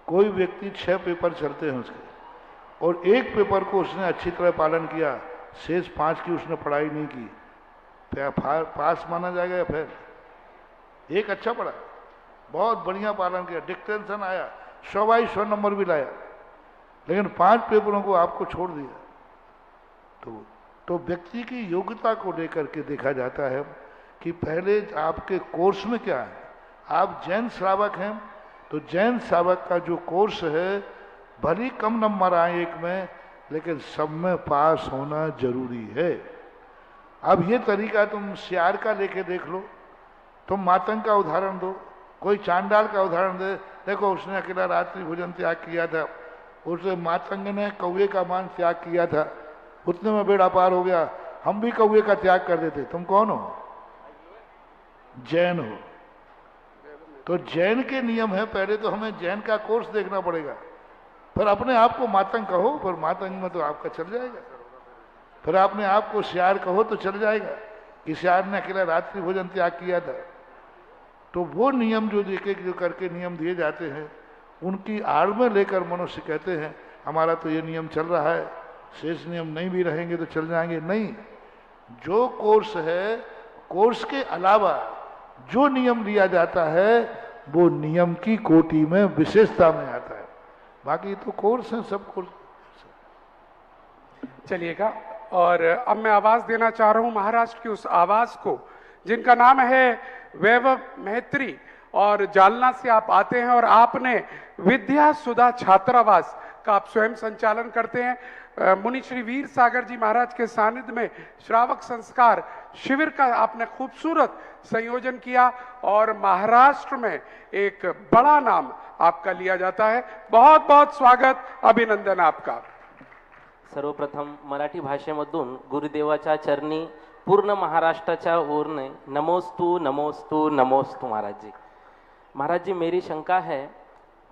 कोई व्यक्ति 6 पेपर चलते हैं उसके, और एक पेपर को उसने अच्छी तरह पालन किया, शेष 5 की उसने पढ़ाई नहीं की, पास माना जाएगा या फेल? एक अच्छा पढ़ा, बहुत बढ़िया पालन किया, डिक्टेंशन आया, 100/100 नंबर भी लाया, लेकिन 5 पेपरों को आपको छोड़ दिया। तो व्यक्ति की योग्यता को लेकर के देखा जाता है कि पहले आपके कोर्स में क्या है। आप जैन श्रावक हैं तो जैन श्रावक का जो कोर्स है, भली कम नंबर आए एक में, लेकिन सब में पास होना जरूरी है। अब ये तरीका तुम सियार का लेके देख लो, तुम मातंग का उदाहरण दो, कोई चांडाल का उदाहरण दे, देखो उसने अकेला रात्रि भोजन त्याग किया था, उसने मातंग ने कौवे का मांस त्याग किया था, उतने में बेड़ा पार हो गया। हम भी कौवे का त्याग कर देते। तुम कौन हो? जैन हो। तो जैन के नियम है, पहले तो हमें जैन का कोर्स देखना पड़ेगा। फिर अपने आप को मातंग कहो, पर मातंग में तो आपका चल जाएगा। फिर अपने आप को श्यार कहो तो चल जाएगा कि श्यार ने अकेला रात्रि भोजन त्याग किया था। तो वो नियम जो देखे जो करके नियम दिए जाते हैं, उनकी आड़ में लेकर मनुष्य कहते हैं हमारा तो ये नियम चल रहा है, शेष नियम नहीं भी रहेंगे तो चल जाएंगे। नहीं, जो कोर्स है, कोर्स के अलावा जो नियम लिया जाता है वो नियम की कोटि में विशेषता में आता है। बाकी तो कोर्स है, सब कोर्स। चलिएगा, और अब मैं आवाज देना चाह रहा हूं महाराष्ट्र की उस आवाज को जिनका नाम है वैभव मेहत्री, और जालना से आप आते हैं और आपने विद्या सुधा छात्रावास का आप स्वयं संचालन करते हैं। मुनि श्री वीर सागर जी महाराज के सानिध्य में श्रावक संस्कार शिविर का आपने खूबसूरत संयोजन किया और महाराष्ट्र में एक बड़ा नाम आपका लिया जाता है। बहुत बहुत स्वागत, अभिनंदन आपका। सर्वप्रथम मराठी भाषेमधून गुरुदेवाच्या चरणी पूर्ण महाराष्ट्राच्या ओरने नमोस्तु नमोस्तु नमोस्तु महाराज जी। महाराज जी, मेरी शंका है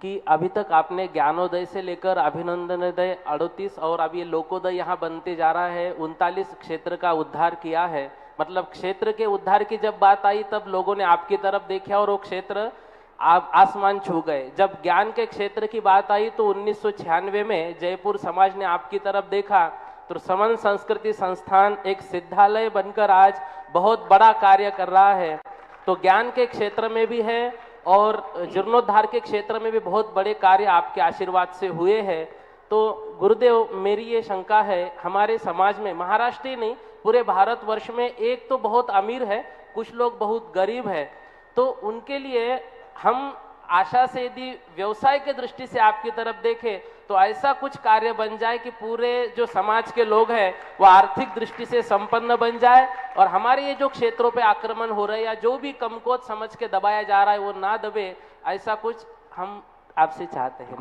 कि अभी तक आपने ज्ञानोदय से लेकर अभिनंदनोदय 38 और अब ये लोकोदय यहाँ बनते जा रहा है, 39 क्षेत्र का उद्धार किया है। मतलब क्षेत्र के उद्धार की जब बात आई तब लोगों ने आपकी तरफ देखा और वो क्षेत्र आसमान छू गए। जब ज्ञान के क्षेत्र की बात आई तो 1996 में जयपुर समाज ने आपकी तरफ देखा तो समन संस्कृति संस्थान एक सिद्धालय बनकर आज बहुत बड़ा कार्य कर रहा है। तो ज्ञान के क्षेत्र में भी है और जीर्णोद्धार के क्षेत्र में भी बहुत बड़े कार्य आपके आशीर्वाद से हुए हैं। तो गुरुदेव, मेरी ये शंका है, हमारे समाज में, महाराष्ट्र ही नहीं पूरे भारतवर्ष में, एक तो बहुत अमीर है, कुछ लोग बहुत गरीब है, तो उनके लिए हम आशा से यदि व्यवसाय के दृष्टि से आपकी तरफ देखें तो ऐसा कुछ कार्य बन जाए कि पूरे जो समाज के लोग हैं वो आर्थिक दृष्टि से संपन्न बन जाए और हमारे ये जो क्षेत्रों पे आक्रमण हो रहे हैं या जो भी कमकोत समझ के दबाया जा रहा है वो ना दबे, ऐसा कुछ हम आपसे चाहते हैं।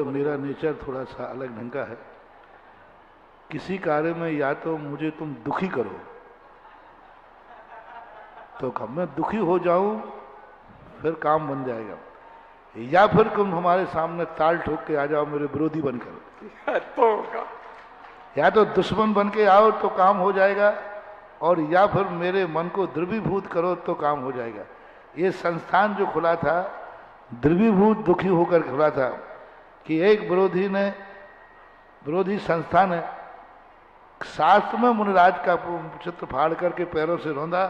मेरा नेचर थोड़ा सा अलग ढंग का है। किसी कार्य में या तो मुझे तुम दुखी करो तो मैं दुखी हो जाऊं, फिर काम बन जाएगा, या फिर तुम हमारे सामने ताल ठोक के आ जाओ मेरे विरोधी बनकर। तो या तो दुश्मन बन के आओ तो काम हो जाएगा, और या फिर मेरे मन को द्रवीभूत करो तो काम हो जाएगा। ये संस्थान जो खुला था द्रवीभूत दुखी होकर खुला था कि एक विरोधी संस्थान है, शास्त्र में मुनिराज का चित्र फाड़ करके पैरों से रौंदा,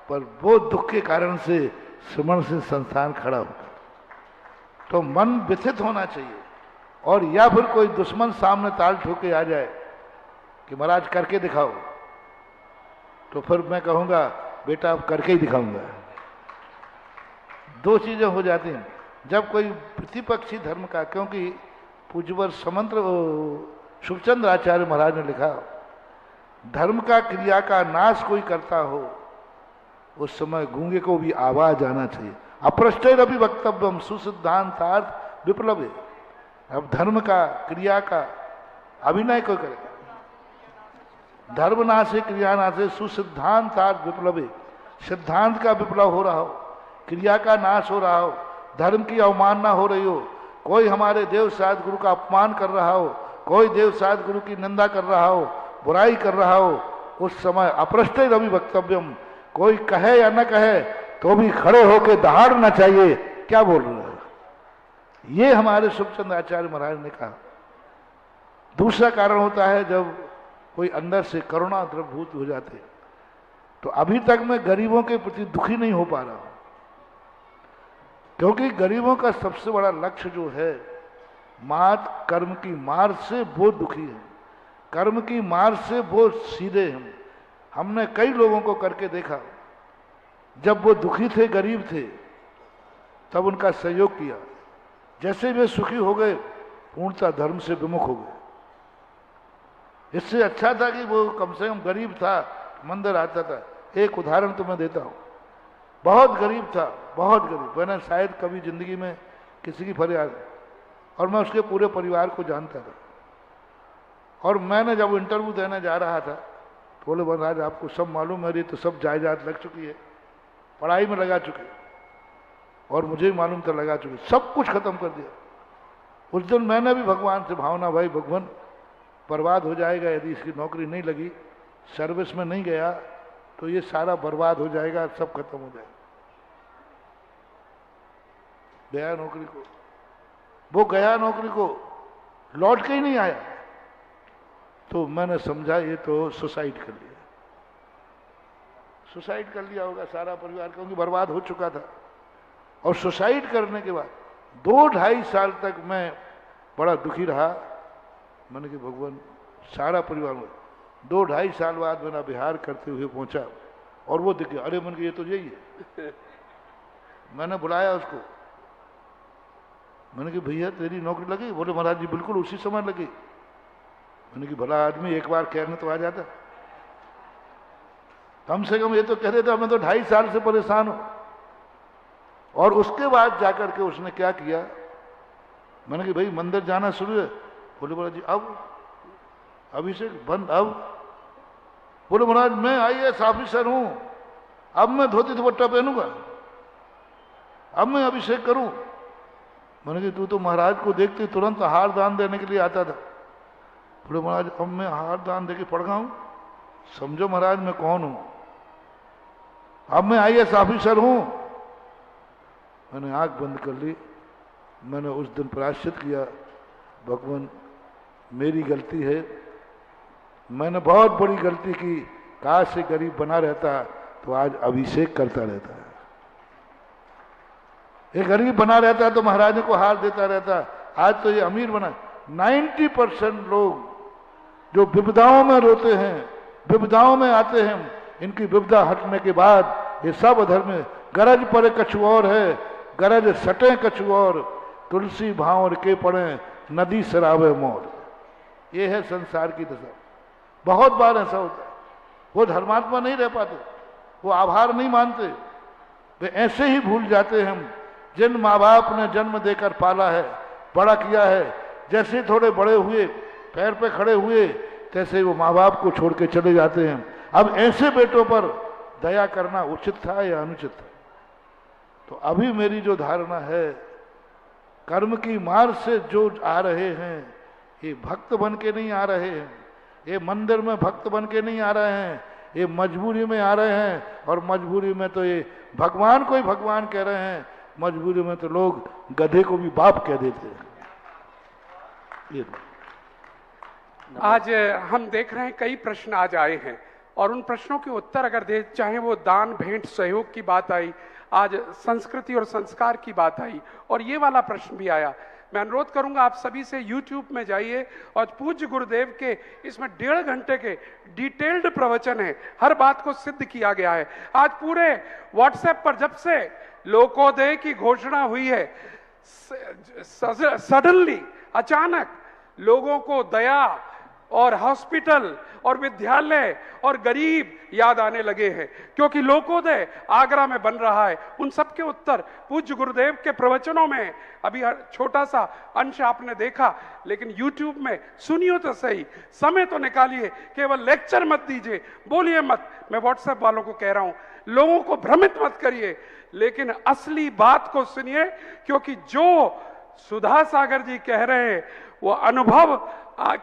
पर वो दुख के कारण से श्रमण से संस्थान खड़ा हो। तो मन व्यथित होना चाहिए, और या फिर कोई दुश्मन सामने ताल ठोके आ जाए कि महाराज करके दिखाओ, तो फिर मैं कहूंगा बेटा अब करके ही दिखाऊंगा। दो चीजें हो जाती हैं जब कोई प्रतिपक्षी धर्म का, क्योंकि पूज्यवर समंत्र शुभचंद्र आचार्य महाराज ने लिखा, धर्म का क्रिया का नाश कोई करता हो उस समय गूंगे को भी आवाज आना चाहिए। अप्रष्टैर अभी वक्तव्यम सुसिद्धांतार्थ विप्लव। अब धर्म का क्रिया का अभिनय कोई करे, धर्म नाशे क्रिया नाशे सुसिद्धांतार्थ विप्लव। सिद्धांत का विप्लव हो रहा हो, क्रिया का नाश हो रहा हो, धर्म की अवमानना हो रही हो, कोई हमारे देव साध गुरु का अपमान कर रहा हो, कोई देव साध गुरु की निंदा कर रहा हो, बुराई कर रहा हो, उस समय अप्रष्टैर अभी वक्तव्यम, कोई कहे या न कहे तो भी खड़े होकर दहाड़ना चाहिए क्या बोल रहे हैं। ये हमारे शुभचंद्र आचार्य महाराज ने कहा। दूसरा कारण होता है जब कोई अंदर से करुणा द्रवभूत हो जाते, तो अभी तक मैं गरीबों के प्रति दुखी नहीं हो पा रहा हूं, क्योंकि गरीबों का सबसे बड़ा लक्ष्य जो है मात कर्म की मार से वो दुखी है, कर्म की मार से वो सीधे हैं। हमने कई लोगों को करके देखा, जब वो दुखी थे, गरीब थे, तब उनका सहयोग किया, जैसे वे सुखी हो गए पूर्णतः धर्म से विमुख हो गए। इससे अच्छा था कि वो कम से कम गरीब था, मंदिर आता था। एक उदाहरण तुम्हें देता हूं, बहुत गरीब था, बहुत गरीब। मैंने शायद कभी जिंदगी में किसी की फरियाद, और मैं उसके पूरे परिवार को जानता था। और मैंने जब इंटरव्यू देने जा रहा था तो बोले महाराज आपको सब मालूम है, तो सब जायदाद लग चुकी है, पढ़ाई में लगा चुके, और मुझे भी मालूम था लगा चुके, सब कुछ खत्म कर दिया। उस दिन मैंने भी भगवान से भावना, भाई भगवान बर्बाद हो जाएगा यदि इसकी नौकरी नहीं लगी, सर्विस में नहीं गया तो ये सारा बर्बाद हो जाएगा, सब खत्म हो जाएगा। गया नौकरी को, वो गया नौकरी को, लौट के ही नहीं आया। तो मैंने समझा ये तो सुसाइड कर लिया, सुसाइड कर लिया होगा सारा परिवार, क्योंकि बर्बाद हो चुका था। और सुसाइड करने के बाद 2-2.5 साल तक मैं बड़ा दुखी रहा। मैंने कि भगवान सारा परिवार में 2-2.5 साल बाद मेरा बिहार करते हुए पहुंचा, और वो दिख गया। अरे मन ये तो यही है। मैंने बुलाया उसको, मैंने कि भैया तेरी नौकरी लगी? बोले महाराज जी बिल्कुल उसी समय लगी। मैंने कि भला आदमी एक बार कहने तो आ जाता, कम से कम ये तो कह देता मैं तो 2.5 साल से परेशान हूं। और उसके बाद जाकर के उसने क्या किया, मैंने कि भाई मंदिर जाना शुरू है? बोले महाराज जी अब अभिषेक बंद। अब बोले महाराज मैं IAS ऑफिसर हूं, अब मैं धोती दुपट्टा पहनूंगा, अब मैं अभिषेक करूं। मैंने कि तू तो महाराज को देखते तुरंत हार दान देने के लिए आता था। बोले महाराज अब मैं हार दान देके पड़ गया हूं, समझो महाराज मैं कौन हूं, अब मैं IAS ऑफिसर हूं। मैंने आंख बंद कर ली। मैंने उस दिन प्रायश्चित किया, भगवान मेरी गलती है, मैंने बहुत बड़ी गलती की, काश से गरीब बना रहता तो आज अभिषेक करता रहता है, ये गरीब बना रहता तो महाराज को हार देता रहता, आज तो ये अमीर बना। 90% लोग जो विपदाओं में रोते हैं, विपदाओं में आते हैं, इनकी विपदा हटने के बाद ये सब अधर्म में गरज पड़े कछु और है, गरज सटे कछु और, तुलसी भावर के पड़े नदी शराबे मोर। ये है संसार की दशा। बहुत बार ऐसा होता है, वो धर्मात्मा नहीं रह पाते, वो आभार नहीं मानते, वे ऐसे ही भूल जाते हैं जिन माँ बाप ने जन्म देकर पाला है, बड़ा किया है। जैसे थोड़े बड़े हुए, पैर पे खड़े हुए, तैसे वो माँ बाप को छोड़ के चले जाते हैं। अब ऐसे बेटों पर दया करना उचित था या अनुचित था? तो अभी मेरी जो धारणा है, कर्म की मार से जो आ रहे हैं, ये भक्त बन के नहीं आ रहे हैं, ये मंदिर में भक्त बन के नहीं आ रहे हैं, ये मजबूरी में आ रहे हैं। और मजबूरी में तो ये भगवान को ही भगवान कह रहे हैं, मजबूरी में तो लोग गधे को भी बाप कह देते हैं। ये आज हम देख रहे हैं कई प्रश्न आज आए हैं, और उन प्रश्नों के उत्तर अगर दे, चाहे वो दान भेंट सहयोग की बात आई, आज संस्कृति और संस्कार की बात आई, और ये वाला प्रश्न भी आया। मैं अनुरोध करूंगा आप सभी से YouTube में जाइए, और पूज्य गुरुदेव के इसमें 1.5 घंटे के डिटेल्ड प्रवचन है, हर बात को सिद्ध किया गया है। आज पूरे WhatsApp पर जब से लोकोदय की घोषणा हुई है, सडनली अचानक लोगों को दया और हॉस्पिटल और विद्यालय और गरीब याद आने लगे हैं, क्योंकि लोकोदय आगरा में बन रहा है। उन सब के उत्तर पूज्य गुरुदेव के प्रवचनों में, अभी छोटा सा अंश आपने देखा, लेकिन YouTube में सुनियो तो सही, समय तो निकालिए, केवल लेक्चर मत दीजिए, बोलिए मत। मैं WhatsApp वालों को कह रहा हूं, लोगों को भ्रमित मत करिए, लेकिन असली बात को सुनिए, क्योंकि जो सुधा सागर जी कह रहे हैं वो अनुभव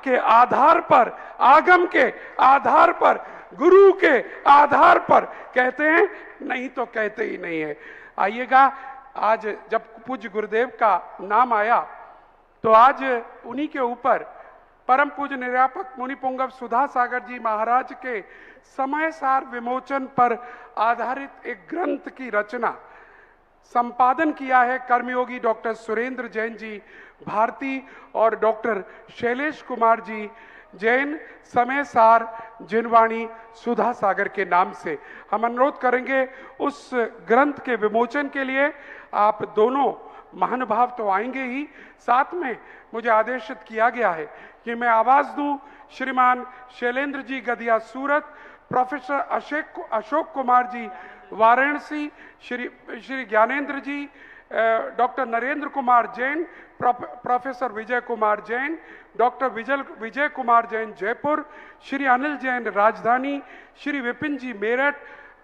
के आधार पर, आगम के आधार पर, गुरु के आधार पर कहते हैं, नहीं तो कहते ही नहीं है। आइएगा, आज जब पूज्य गुरुदेव का नाम आया तो आज उन्हीं के ऊपर परम पूज्य निर्यापक मुनि पुंगव सुधा सागर जी महाराज के समय सार विमोचन पर आधारित एक ग्रंथ की रचना, संपादन किया है कर्मयोगी डॉक्टर सुरेंद्र जैन जी भारती और डॉक्टर शैलेश कुमार जी जैन, समय सार जिनवाणी सुधा सागर के नाम से। हम अनुरोध करेंगे उस ग्रंथ के विमोचन के लिए आप दोनों महानुभाव तो आएंगे ही, साथ में मुझे आदेशित किया गया है कि मैं आवाज दूं श्रीमान शैलेंद्र जी गदिया सूरत, प्रोफेसर अशोक कुमार जी वाराणसी, श्री ज्ञानेंद्र जी, doctor Narendra Kumar Jain, professor Vijay Kumar Jain, doctor Vijay Kumar Jain Jaipur, Shri Anil Jain राजधानी, श्री विपिन जी मेरठ,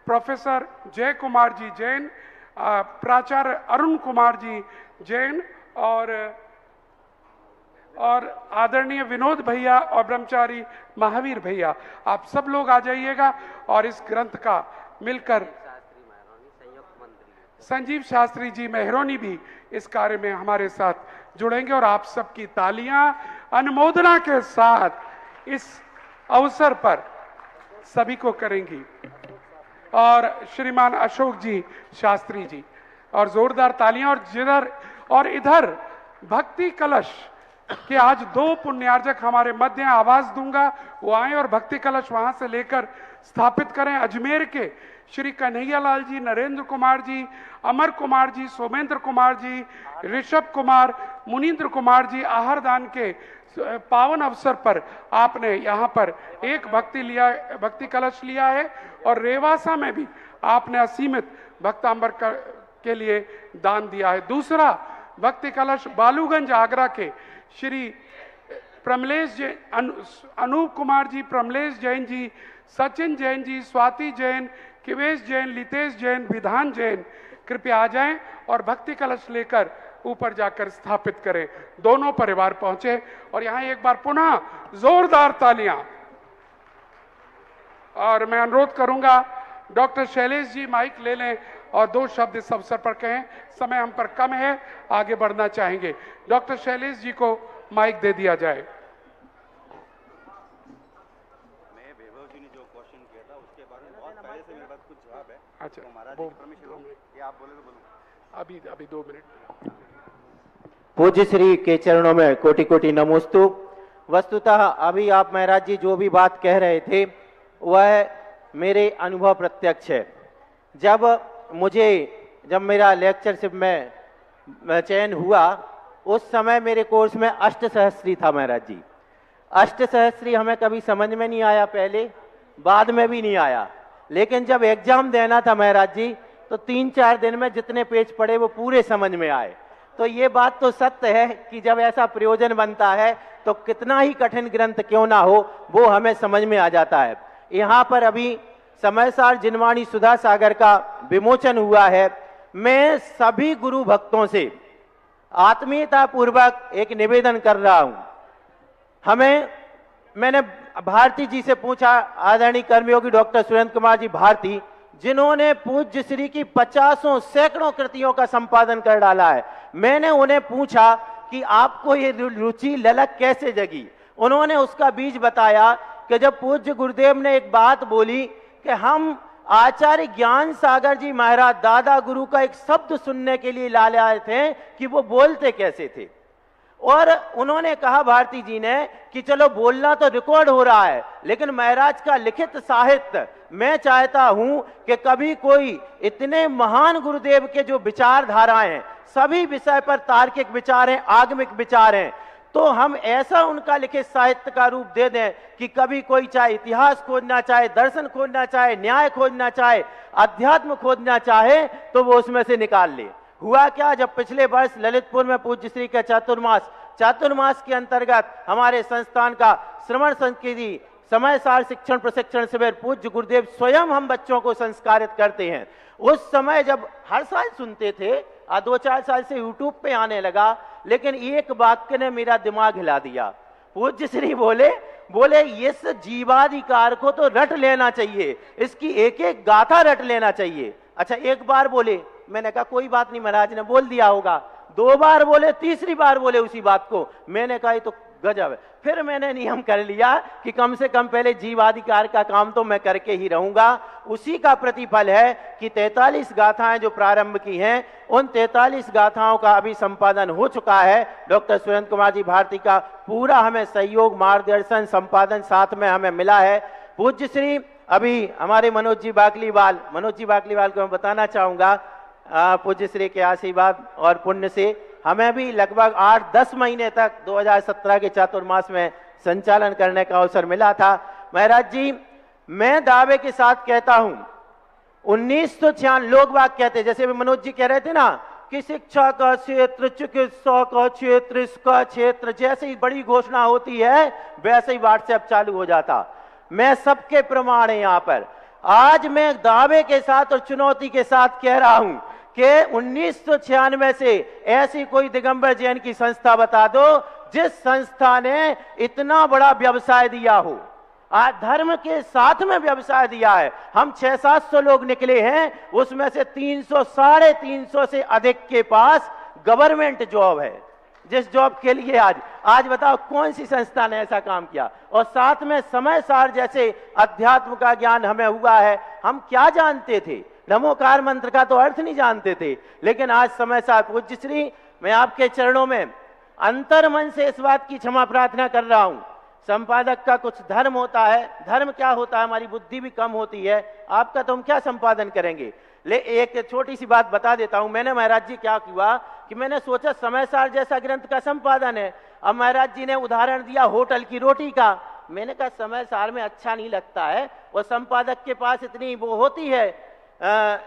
प्रोफेसर जय कुमार जी जैन, प्राचार्य अरुण कुमार जी जैन और आदरणीय विनोद भैया और ब्रह्मचारी महावीर भैया, आप सब लोग आ जाइएगा और इस ग्रंथ का मिलकर संजीव शास्त्री जी मेहरोनी भी इस कार्य में हमारे साथ जुड़ेंगे और आप सबकी तालियां अनुमोदना के साथ इस अवसर पर सभी को करेंगी। और श्रीमान अशोक जी शास्त्री जी, और जोरदार तालियां। और इधर भक्ति कलश कि आज 2 पुण्यार्जक हमारे मध्य आवाज दूंगा, वो आए और भक्ति कलश वहां से लेकर स्थापित करें। अजमेर के श्री कन्हैया लाल जी, नरेंद्र कुमार जी, अमर कुमार जी, सोमेंद्र कुमार जी, ऋषभ कुमार, मुनीन्द्र कुमार जी, आहारदान के पावन अवसर पर आपने यहाँ पर एक भक्ति कलश लिया है और रेवासा में भी आपने असीमित भक्तांबर के लिए दान दिया है। दूसरा भक्ति कलश बालूगंज आगरा के श्री प्रमलेश जैन, अनूप कुमार जी, प्रमलेश जैन जी, सचिन जैन जी, स्वाति जैन, किवेश जैन, लितेश जैन, विधान जैन, कृपया आ जाएं और भक्ति कलश लेकर ऊपर जाकर स्थापित करें। दोनों परिवार पहुंचे और यहां एक बार पुनः जोरदार तालियां। और मैं अनुरोध करूंगा डॉक्टर शैलेश जी माइक ले लें और 2 शब्द इस अवसर पर कहें। समय हम पर कम है, आगे बढ़ना चाहेंगे। डॉक्टर शैलेश जी को माइक दे दिया जाए। मैं वैभव जी ने जो क्वेश्चन किया था उसके बारे में बहुत पहले से मेरे पास कुछ जवाब है। अच्छा, तो महाराज जी परमिशन हो कि आप बोले तो बोलूं। अभी 2 मिनट। पूज्य श्री के चरणों में कोटि कोटि नमोस्तु। वस्तुतः अभी आप महाराज जी जो भी बात कह रहे थे वह मेरे अनुभव प्रत्यक्ष है। जब मेरा लेक्चरशिप में चयन हुआ उस समय मेरे कोर्स में अष्टसहस्त्री था महाराज जी। अष्टसहस्त्री हमें कभी समझ में नहीं आया, पहले बाद में भी नहीं आया, लेकिन जब एग्जाम देना था महाराज जी तो 3-4 दिन में जितने पेज पढ़े वो पूरे समझ में आए। तो ये बात तो सत्य है कि जब ऐसा प्रयोजन बनता है तो कितना ही कठिन ग्रंथ क्यों ना हो वो हमें समझ में आ जाता है। यहाँ पर अभी समयसार जिनवाणी सुधा सागर का विमोचन हुआ है। मैं सभी गुरु भक्तों से आत्मीयता पूर्वक एक निवेदन कर रहा हूं। मैंने भारती जी से पूछा, आदरणीय कर्मयोगी डॉक्टर सुरेंद्र कुमार जी भारती, जिन्होंने पूज्य श्री की 50 सैकड़ों कृतियों का संपादन कर डाला है, मैंने उन्हें पूछा कि आपको ये रुचि ललक कैसे जगी। उन्होंने उसका बीज बताया कि जब पूज्य गुरुदेव ने एक बात बोली कि हम आचार्य ज्ञान सागर जी महाराज दादा गुरु का एक शब्द सुनने के लिए ला आए थे कि वो बोलते कैसे थे। और उन्होंने कहा भारती जी ने कि चलो बोलना तो रिकॉर्ड हो रहा है, लेकिन महाराज का लिखित साहित्य मैं चाहता हूं कि कभी कोई इतने महान गुरुदेव के जो विचारधाराएं हैं, सभी विषय पर तार्किक विचार हैं, आगमिक विचार हैं, तो हम ऐसा उनका लिखित साहित्य का रूप दे दें कि कभी कोई चाहे इतिहास खोजना चाहे, दर्शन खोजना चाहे, न्याय खोजना चाहे, अध्यात्म खोजना चाहे तो वो उसमें से निकाल ले। हुआ क्या, जब पिछले वर्ष ललितपुर में पूज्य श्री का चातुर्मास के अंतर्गत हमारे संस्थान का श्रवण संस्कृति समयसार शिक्षण प्रशिक्षण शिविर पूज्य गुरुदेव स्वयं हम बच्चों को संस्कारित करते हैं, उस समय जब हर साल सुनते थे, 2-4 साल से यूट्यूब पे आने लगा, लेकिन एक वाक्य ने मेरा दिमाग हिला दिया। पूज्य श्री बोले इस जीवाधिकार को तो रट लेना चाहिए, इसकी एक एक गाथा रट लेना चाहिए। अच्छा, एक बार बोले, मैंने कहा कोई बात नहीं, महाराज ने बोल दिया होगा। 2 बार बोले, तीसरी बार बोले उसी बात को, मैंने कहा ये तो गजब है। फिर मैंने नियम कर लिया कि कम से कम पहले जीवाधिकार का काम तो मैं करके ही रहूंगा। उसी का प्रतिफल है कि 43 गाथाएं जो प्रारंभ की हैं, उन 43 गाथाओं का अभी संपादन हो चुका है। डॉक्टर सुरेंद्र कुमार जी भारती का पूरा हमें सहयोग, मार्गदर्शन, संपादन साथ में हमें मिला है। पूज्य श्री अभी हमारे मनोज जी बाकलीवाल को मैं बताना चाहूंगा, पूज्य श्री के आशीर्वाद और पुण्य से हमें भी लगभग 8-10 महीने तक 2017 के चातुर्मास में संचालन करने का अवसर मिला था। महाराज जी, मैं दावे के साथ कहता हूं 1996 लोग बात कहते, जैसे मनोज जी कह रहे थे ना कि शिक्षा का क्षेत्र, चिकित्सा का क्षेत्र, इसका क्षेत्र, जैसे ही बड़ी घोषणा होती है वैसे ही व्हाट्सएप चालू हो जाता। मैं सबके प्रमाण है यहां पर। आज मैं दावे के साथ और चुनौती के साथ कह रहा हूं कि 1996 से ऐसी कोई दिगंबर जैन की संस्था बता दो जिस संस्था ने इतना बड़ा व्यवसाय दिया हो, आज धर्म के साथ में व्यवसाय दिया है। हम 600-700 लोग निकले हैं, उसमें से 300 साढ़े 300 से अधिक के पास गवर्नमेंट जॉब है। जिस जॉब के लिए आज बताओ कौन सी संस्था ने ऐसा काम किया। और साथ में समय सार जैसे अध्यात्म का ज्ञान हमें हुआ है। हम क्या जानते थे, नमोकार मंत्र का तो अर्थ नहीं जानते थे, लेकिन आज समय सार पूज्य श्री, मैं आपके चरणों में अंतर्मन से इस बात की क्षमा प्रार्थना कर रहा हूं। संपादक का कुछ धर्म होता है, धर्म क्या होता है, हमारी बुद्धि भी कम होती है, आपका तो हम क्या संपादन करेंगे। ले एक छोटी सी बात बता देता हूं। मैंने महाराज जी क्या हुआ कि मैंने सोचा समय सार जैसा ग्रंथ का संपादन है। अब महाराज जी ने उदाहरण दिया होटल की रोटी का। मैंने कहा समय सार में अच्छा नहीं लगता है, और संपादक के पास इतनी वो होती है,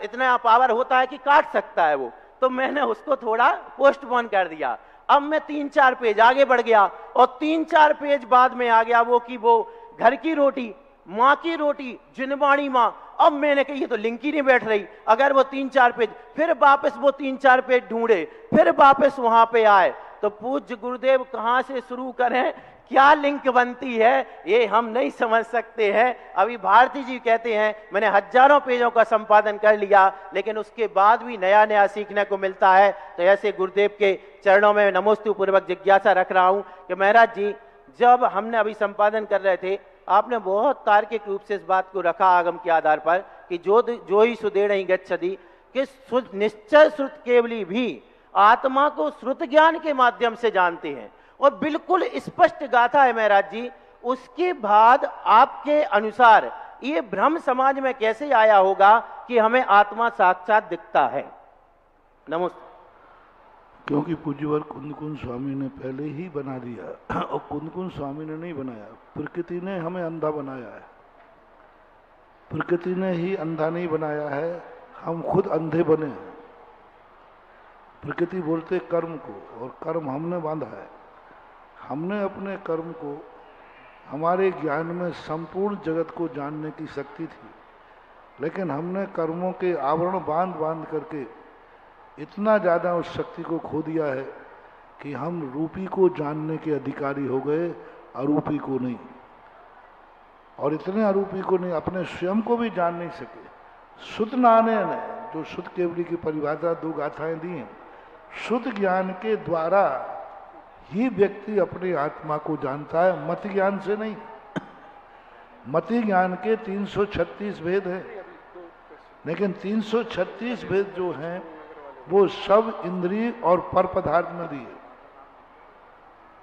इतना पावर होता है कि काट सकता है वो, तो मैंने उसको थोड़ा पोस्टपोन कर दिया। अब मैं 3-4 पेज आगे बढ़ गया और 3-4 पेज बाद में आ गया वो कि वो घर की रोटी, माँ की रोटी, जिनवाणी माँ। अब मैंने कहा ये तो लिंक ही नहीं बैठ रही। अगर वो 3-4 पेज, फिर वापस वो 3-4 पेज ढूंढे, फिर वापस वहां पे आए, तो पूज्य गुरुदेव कहां से शुरू करें, क्या लिंक बनती है, ये हम नहीं समझ सकते हैं। अभी भारती जी कहते हैं मैंने हजारों पेजों का संपादन कर लिया, लेकिन उसके बाद भी नया नया सीखने को मिलता है। तो ऐसे गुरुदेव के चरणों में नमोस्तु पूर्वक जिज्ञासा रख रहा हूं कि महाराज जी, जब हमने अभी संपादन कर रहे थे, आपने बहुत तार्किक रूप से इस बात को रखा आगम के आधार पर कि जो ही सुदेड़ ही गच्छति, कि निश्चय श्रुत केवली भी आत्मा को श्रुत ज्ञान के माध्यम से जानते हैं, और बिल्कुल स्पष्ट गाथा है महाराज जी। उसके बाद आपके अनुसार ये भ्रम समाज में कैसे आया होगा कि हमें आत्मा साक्षात दिखता है। नमस्ते। क्योंकि पूज्यवर कुंदकुंद स्वामी ने पहले ही बना दिया, और कुंदकुंद स्वामी ने नहीं बनाया, प्रकृति ने हमें अंधा बनाया है। प्रकृति ने ही अंधा नहीं बनाया है, हम खुद अंधे बने हैं। प्रकृति बोलते कर्म को, और कर्म हमने बांधा है। हमने अपने कर्म को, हमारे ज्ञान में संपूर्ण जगत को जानने की शक्ति थी, लेकिन हमने कर्मों के आवरण बांध बांध करके इतना ज़्यादा उस शक्ति को खो दिया है कि हम रूपी को जानने के अधिकारी हो गए, अरूपी को नहीं। और इतने अरूपी को नहीं, अपने स्वयं को भी जान नहीं सके। शुद्ध नाने ने जो शुद्ध केवली की परिभाषा 2 गाथाएं दी हैं, शुद्ध ज्ञान के द्वारा ही व्यक्ति अपनी आत्मा को जानता है, मति ज्ञान से नहीं। मति ज्ञान के 336 भेद हैं, लेकिन 336 भेद जो हैं वो सब इंद्रिय और पर पदार्थ में दिए,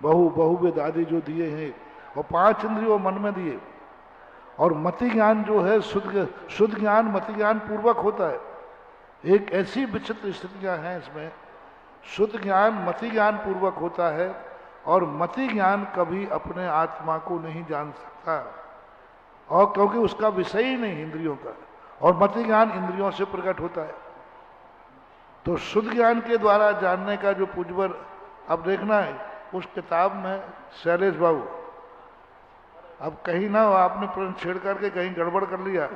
बहुवेद आदि जो दिए हैं, और 5 इंद्रियों मन में दिए। और मति ज्ञान जो है शुद्ध ज्ञान मति ज्ञान पूर्वक होता है। एक ऐसी विचित्र स्थितियां हैं इसमें, शुद्ध ज्ञान मति ज्ञान पूर्वक होता है, और मति ज्ञान कभी अपने आत्मा को नहीं जान सकता, और क्योंकि उसका विषय ही नहीं इंद्रियों का, और मति ज्ञान इंद्रियों से प्रकट होता है। तो शुद्ध ज्ञान के द्वारा जानने का जो पूज्यवर अब देखना है, उस किताब में शैलेश बाबू, अब कहीं ना आपने प्रश्न छेड़ करके कहीं गड़बड़ कर लिया,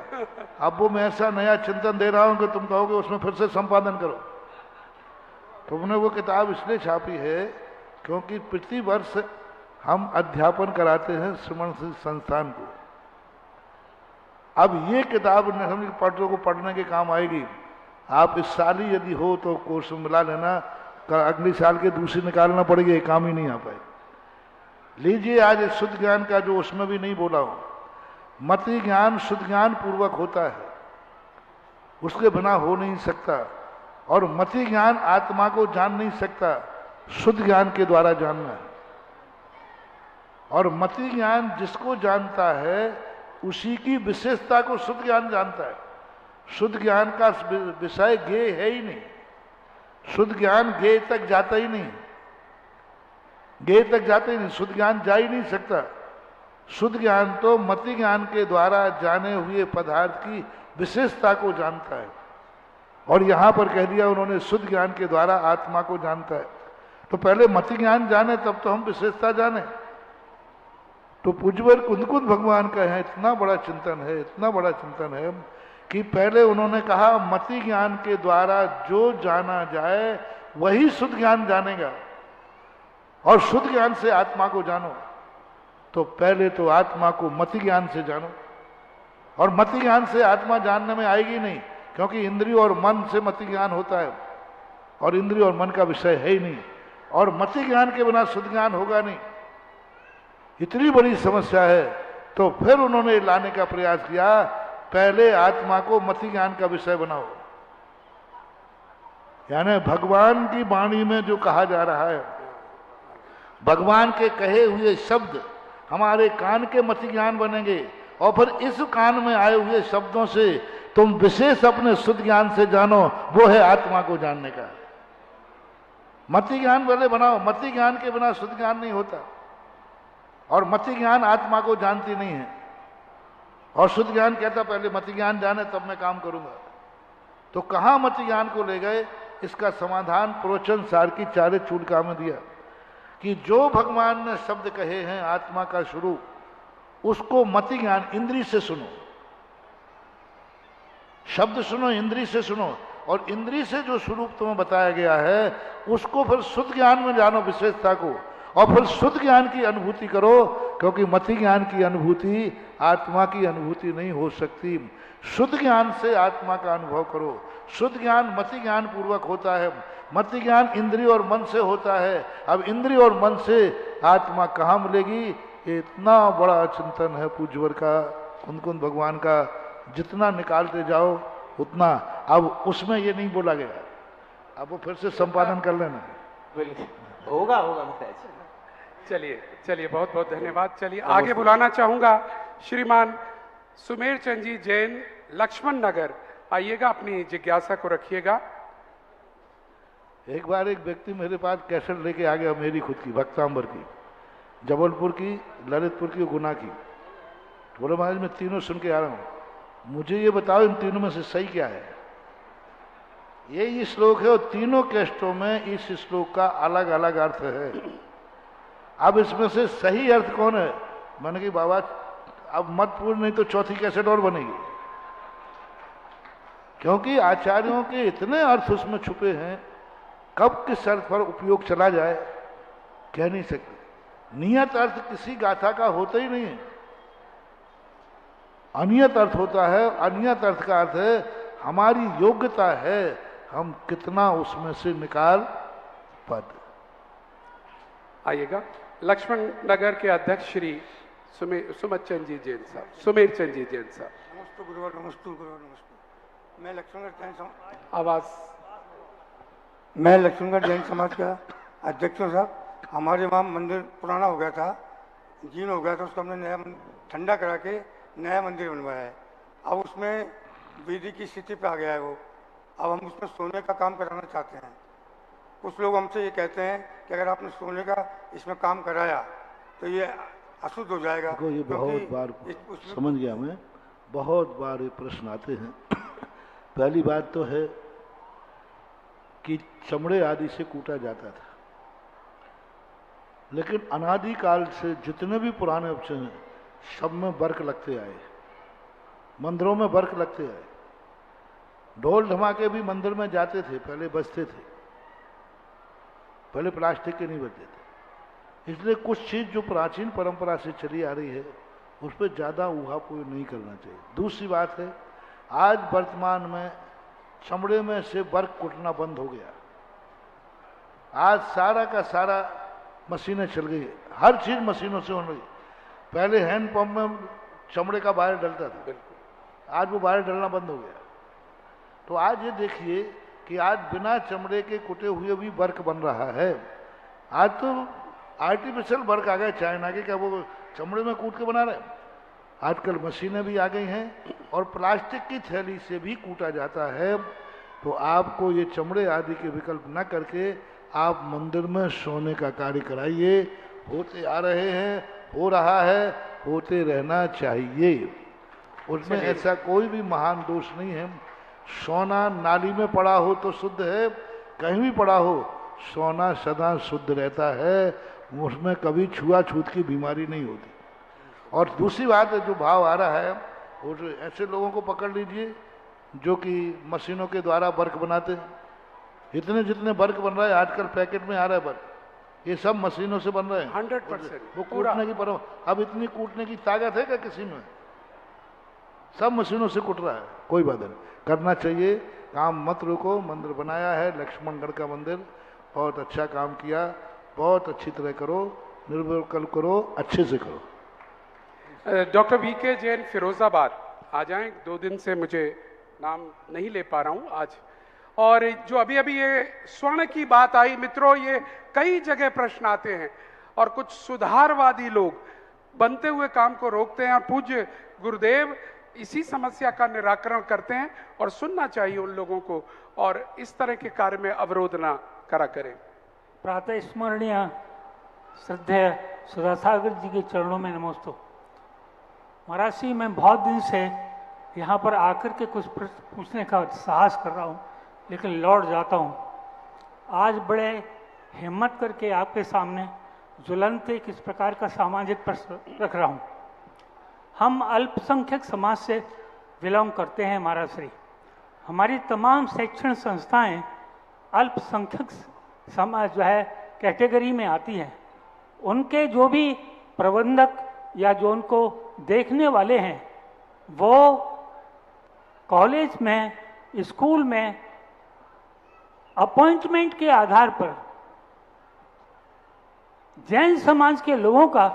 अब वो मैं ऐसा नया चिंतन दे रहा हूं कि तुम कहोगे उसमें फिर से संपादन करो। तुमने वो किताब इसलिए छापी है क्योंकि प्रति वर्ष हम अध्यापन कराते हैं श्रमण संस्थान को। अब ये किताब पढ़ने को पढ़ने के काम आएगी। आप इस साल ही यदि हो तो कोर्स में मिला लेना, अगले साल के दूसरी निकालना पड़ेगी, ये काम ही नहीं आ पाए। लीजिए आज शुद्ध ज्ञान का जो उसमें भी नहीं बोला हूं, मति ज्ञान शुद्ध ज्ञान पूर्वक होता है, उसके बिना हो नहीं सकता। और मति ज्ञान आत्मा को जान नहीं सकता, शुद्ध ज्ञान के द्वारा जानना है। और मति ज्ञान जिसको जानता है उसी की विशेषता को शुद्ध ज्ञान जानता है। शुद्ध ज्ञान का विषय ज्ञेय है ही नहीं, शुद्ध ज्ञान ज्ञेय तक जाता ही नहीं, ज्ञेय तक जाता ही नहीं, शुद्ध ज्ञान जा ही नहीं सकता। शुद्ध ज्ञान तो मति ज्ञान के द्वारा जाने हुए पदार्थ की विशेषता को जानता है, और यहां पर कह दिया उन्होंने शुद्ध ज्ञान के द्वारा आत्मा को जानता है। तो पहले मति ज्ञान जाने तब तो हम विशेषता जाने। तो पूज्यवर कुंद भगवान का है इतना बड़ा चिंतन है, इतना बड़ा चिंतन है कि पहले उन्होंने कहा मति ज्ञान के द्वारा जो जाना जाए वही शुद्ध ज्ञान जानेगा, और शुद्ध ज्ञान से आत्मा को जानो। तो पहले तो आत्मा को मति ज्ञान से जानो, और मति ज्ञान से आत्मा जानने में आएगी नहीं, क्योंकि इंद्रिय और मन से मति ज्ञान होता है, और इंद्रिय और मन का विषय है ही नहीं, और मति ज्ञान के बिना शुद्ध ज्ञान होगा नहीं। इतनी बड़ी समस्या है। तो फिर उन्होंने लाने का प्रयास किया, पहले आत्मा को मति ज्ञान का विषय बनाओ। यानी भगवान की वाणी में जो कहा जा रहा है, भगवान के कहे हुए शब्द हमारे कान के मति ज्ञान बनेंगे, और फिर इस कान में आए हुए शब्दों से तुम विशेष अपने शुद्ध ज्ञान से जानो, वो है आत्मा को जानने का। मति ज्ञान पहले बनाओ, मति ज्ञान के बिना शुद्ध ज्ञान नहीं होता, और मति ज्ञान आत्मा को जानती नहीं है, और शुद्ध ज्ञान कहता पहले मति ज्ञान जाने तब मैं काम करूंगा। तो कहां मति ज्ञान को ले गए? इसका समाधान प्रवचन सार की चारे चूड़का में दिया कि जो भगवान ने शब्द कहे हैं आत्मा का स्वरूप, उसको मति ज्ञान इंद्रिय से सुनो, शब्द सुनो, इंद्रिय से सुनो, और इंद्रिय से जो स्वरूप तुम्हें बताया गया है उसको फिर शुद्ध ज्ञान में जानो विशेषता को, और फिर शुद्ध ज्ञान की अनुभूति करो, क्योंकि मति ज्ञान की अनुभूति आत्मा की अनुभूति नहीं हो सकती। शुद्ध ज्ञान से आत्मा का अनुभव करो। शुद्ध ज्ञान मति ज्ञान पूर्वक होता है, मति ज्ञान इंद्रिय और मन से होता है। अब इंद्रिय और मन से आत्मा कहाँ मिलेगी? ये इतना बड़ा चिंतन है पूज्यवर का, कुंद भगवान का, जितना निकालते जाओ उतना। अब उसमें ये नहीं बोला गया, अब वो फिर से संपादन कर लेना। होगा महाराज। चलिए चलिए, बहुत बहुत धन्यवाद। चलिए आगे बुलाना चाहूंगा श्रीमान सुमेर चंद जी जैन, लक्ष्मण नगर। आइएगा, अपनी जिज्ञासा को रखिएगा। एक बार एक व्यक्ति मेरे पास कैसेट लेके आ गया, मेरी खुद की भक्तांबर की, जबलपुर की, ललितपुर की, गुना की। बोले महाराज मैं तीनों सुन के आ रहा हूँ, मुझे ये बताओ इन तीनों में से सही क्या है। ये श्लोक है, और तीनों कैसेटों में इस श्लोक का अलग अलग अर्थ है। अब इसमें से सही अर्थ कौन है? मैंने कहा बाबा अब मत पूछ, नहीं तो चौथी कैसेट और बनेगी, क्योंकि आचार्यों के इतने अर्थ उसमें छुपे हैं, कब किस अर्थ पर उपयोग चला जाए कह नहीं सकते। नियत अर्थ किसी गाथा का होता ही नहीं है, अनियत अर्थ होता है। अनियत अर्थ का अर्थ है हमारी योग्यता है, हम कितना उसमें से निकाल पाते। आइएगा, लक्ष्मण नगर के अध्यक्ष श्री सुमत चंद जी जैन साहब, सुमेर चंद जी जैन साहब। नमस्ते गुरुवर, नमस्ते गुरुवर, नमस्ते। मैं लक्ष्मणगढ़ जैन समाज का अध्यक्ष हूँ साहब। हमारे वहाँ मंदिर पुराना हो गया था, जीर्ण हो गया था, उसको हमने नया ठंडा करा के नया मंदिर बनवाया है। अब उसमें विधि की स्थिति पे आ गया है वो। अब हम उसमें सोने का काम कराना चाहते हैं। कुछ लोग हमसे ये कहते हैं कि अगर आपने सोने का इसमें काम कराया तो ये अशुद्ध हो जाएगा। देखो ये बहुत बार समझ गया मैं, बहुत बार ये प्रश्न आते हैं। पहली बात तो है कि चमड़े आदि से कूटा जाता था, लेकिन अनादिकाल से जितने भी पुराने उपचार हैं सब में वर्क लगते आए, मंदिरों में वर्क लगते आए। ढोल धमाके भी मंदिर में जाते थे, पहले बजते थे, पहले प्लास्टिक के नहीं बजते थे। इसलिए कुछ चीज जो प्राचीन परंपरा से चली आ रही है उस पर ज्यादा ऊहापोह नहीं करना चाहिए। दूसरी बात है, आज वर्तमान में चमड़े में से वर्क कुटना बंद हो गया। आज सारा का सारा मशीनें चल गई, हर चीज मशीनों से हो रही। पहले हैंड पंप में चमड़े का वायर डलता था, आज वो वायर डलना बंद हो गया। तो आज ये देखिए कि आज बिना चमड़े के कुटे हुए भी वर्क बन रहा है। आज तो आर्टिफिशियल वर्क आ गए चाइना के, क्या वो चमड़े में कूट के बना रहे हैं। आजकल मशीनें भी आ गई हैं और प्लास्टिक की थैली से भी कूटा जाता है। तो आपको ये चमड़े आदि के विकल्प न करके आप मंदिर में सोने का कार्य कराइए। होते आ रहे हैं, हो रहा है, होते रहना चाहिए। उसमें ऐसा कोई भी महान दोष नहीं है। सोना नाली में पड़ा हो तो शुद्ध है, कहीं भी पड़ा हो सोना सदा शुद्ध रहता है, उसमें कभी छुआछूत की बीमारी नहीं होती। और दूसरी बात जो भाव आ रहा है, वो जो ऐसे लोगों को पकड़ लीजिए जो कि मशीनों के द्वारा बर्क बनाते हैं। इतने जितने बर्क बन रहा है आजकल पैकेट में आ रहा है बर्क, ये सब मशीनों से बन रहे हैं। 100% वो कूटने की परवाह, अब इतनी कूटने की ताकत है क्या किसी में? सब मशीनों से कुट रहा है। कोई बात नहीं, करना चाहिए, काम मत रुको। मंदिर बनाया है लक्ष्मणगढ़ का मंदिर, बहुत अच्छा काम किया, बहुत अच्छी तरह करो, निर्विकल्प करो, अच्छे से करो। डॉक्टर VK जैन फिरोजाबाद आ जाएं, 2 दिन से मुझे नाम नहीं ले पा रहा हूं आज। और जो अभी अभी ये स्वर्ण की बात आई मित्रों, ये कई जगह प्रश्न आते हैं और कुछ सुधारवादी लोग बनते हुए काम को रोकते हैं, और पूज्य गुरुदेव इसी समस्या का निराकरण करते हैं, और सुनना चाहिए उन लोगों को, और इस तरह के कार्य में अवरोध ना करा करें। प्रातः स्मरणीय श्रद्धेय सुधासागर जी के चरणों में नमस्ते। महाराज जी, मैं बहुत दिन से यहाँ पर आकर के कुछ प्रश्न पूछने का साहस कर रहा हूँ, लेकिन लौट जाता हूँ। आज बड़े हिम्मत करके आपके सामने ज्वलंत एक इस प्रकार का सामाजिक प्रश्न रख रहा हूँ। हम अल्पसंख्यक समाज से बिलोंग करते हैं महाराज श्री। हमारी तमाम शैक्षणिक संस्थाएं अल्पसंख्यक समाज जो है कैटेगरी में आती हैं। उनके जो भी प्रबंधक या जो उनको देखने वाले हैं, वो कॉलेज में, स्कूल में अपॉइंटमेंट के आधार पर जैन समाज के लोगों का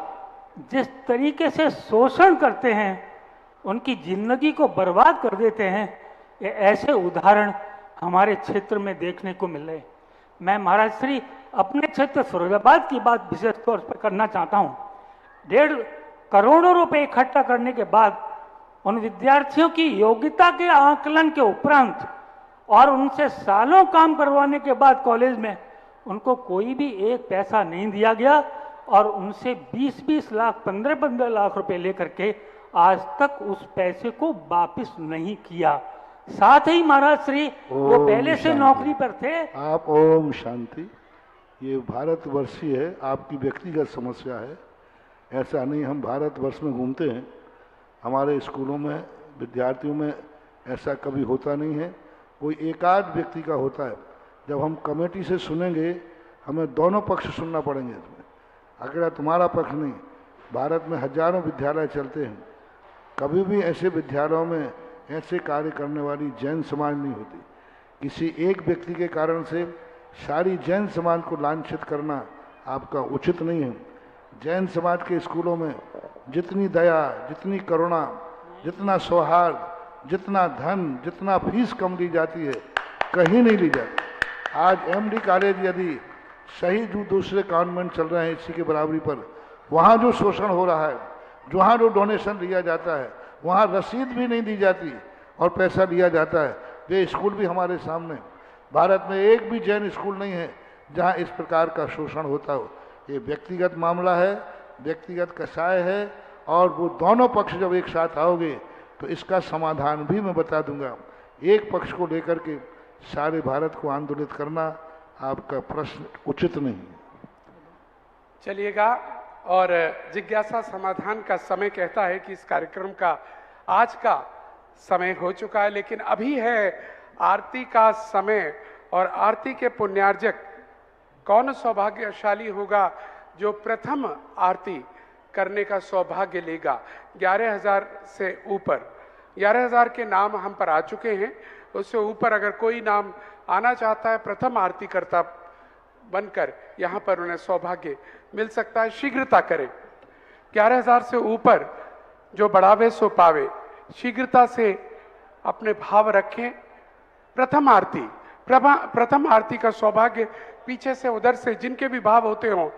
जिस तरीके से शोषण करते हैं, उनकी जिंदगी को बर्बाद कर देते हैं, ये ऐसे उदाहरण हमारे क्षेत्र में देखने को मिल रहे। मैं महाराज श्री अपने क्षेत्र फिरोजाबाद की बात विशेष तौर पर करना चाहता हूँ। 1.5 करोड़ रुपए इकट्ठा करने के बाद उन विद्यार्थियों की योग्यता के आकलन के उपरांत और उनसे सालों काम करवाने के बाद कॉलेज में उनको कोई भी एक पैसा नहीं दिया गया, और उनसे 20-20 लाख 15-15 लाख रुपए लेकर के आज तक उस पैसे को वापस नहीं किया। साथ ही महाराज श्री वो पहले से नौकरी पर थे। आप ओम शांति, ये भारतवर्षीय है, आपकी व्यक्तिगत समस्या है, ऐसा नहीं। हम भारतवर्ष में घूमते हैं, हमारे स्कूलों में विद्यार्थियों में ऐसा कभी होता नहीं है, कोई एकाध व्यक्ति का होता है। जब हम कमेटी से सुनेंगे, हमें दोनों पक्ष सुनना पड़ेंगे इसमें, अकेला तुम्हारा पक्ष नहीं। भारत में हजारों विद्यालय चलते हैं, कभी भी ऐसे विद्यालयों में ऐसे कार्य करने वाली जैन समाज नहीं होती। किसी एक व्यक्ति के कारण से सारी जैन समाज को लांछित करना आपका उचित नहीं है। जैन समाज के स्कूलों में जितनी दया, जितनी करुणा, जितना सौहार्द, जितना धन, जितना फीस कम दी जाती है, कहीं नहीं ली जाती। आज MD कॉलेज यदि सही जो दूसरे कॉन्वेंट चल रहे हैं इसी के बराबरी पर, वहाँ जो शोषण हो रहा है, जहाँ जो डोनेशन लिया जाता है, वहाँ रसीद भी नहीं दी जाती और पैसा लिया जाता है। ये स्कूल भी हमारे सामने, भारत में एक भी जैन स्कूल नहीं है जहाँ इस प्रकार का शोषण होता हो। ये व्यक्तिगत मामला है, व्यक्तिगत कसाय है, और वो दोनों पक्ष जब एक साथ आओगे तो इसका समाधान भी मैं बता दूंगा। एक पक्ष को लेकर के सारे भारत को आंदोलित करना आपका प्रश्न उचित नहीं। चलिएगा, और जिज्ञासा समाधान का समय कहता है कि इस कार्यक्रम का आज का समय हो चुका है, लेकिन अभी है आरती का समय, और आरती के पुण्यार्जक कौन सौभाग्यशाली होगा जो प्रथम आरती करने का सौभाग्य लेगा। 11,000 से ऊपर 11,000 के नाम हम पर आ चुके हैं, उससे ऊपर अगर कोई नाम आना चाहता है प्रथम आरती करता बनकर, यहाँ पर उन्हें सौभाग्य मिल सकता है। शीघ्रता करें, 11,000 से ऊपर जो बढ़ावे सो पावे, शीघ्रता से अपने भाव रखें। प्रथम आरती का सौभाग्य पीछे से उधर से जिनके भी भाव होते हों,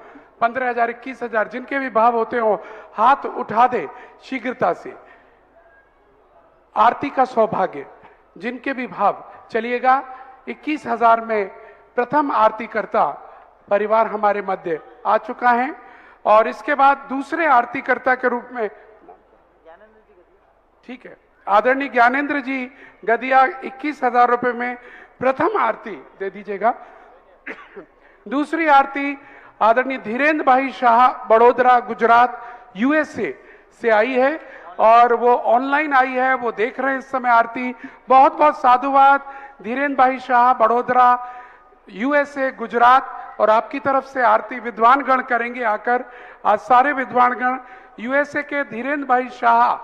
15,000 21,000 जिनके भी भाव होते हों, हाथ उठा दे शीघ्रता से। आरती का सौभाग्य जिनके भी भाव, चलिएगा 21,000 में प्रथम आरती करता परिवार हमारे मध्य आ चुका है। और इसके बाद दूसरे आरतीकर्ता के रूप में, ठीक है, आदरणीय ज्ञानेंद्र जी गदिया 21,000 रुपए में प्रथम आरती दे दीजिएगा। दूसरी आरती आदरणीय धीरेन्द्र भाई शाह बड़ोदरा गुजरात यूएसए से आई है और वो ऑनलाइन आई है, वो देख रहे हैं इस समय आरती। बहुत बहुत साधुवाद धीरेन्द्र भाई शाह बड़ोदरा यूएसए गुजरात। और आपकी तरफ से आरती विद्वानगण करेंगे आकर। आज सारे विद्वानगण यूएसए के धीरेन्द्र भाई शाह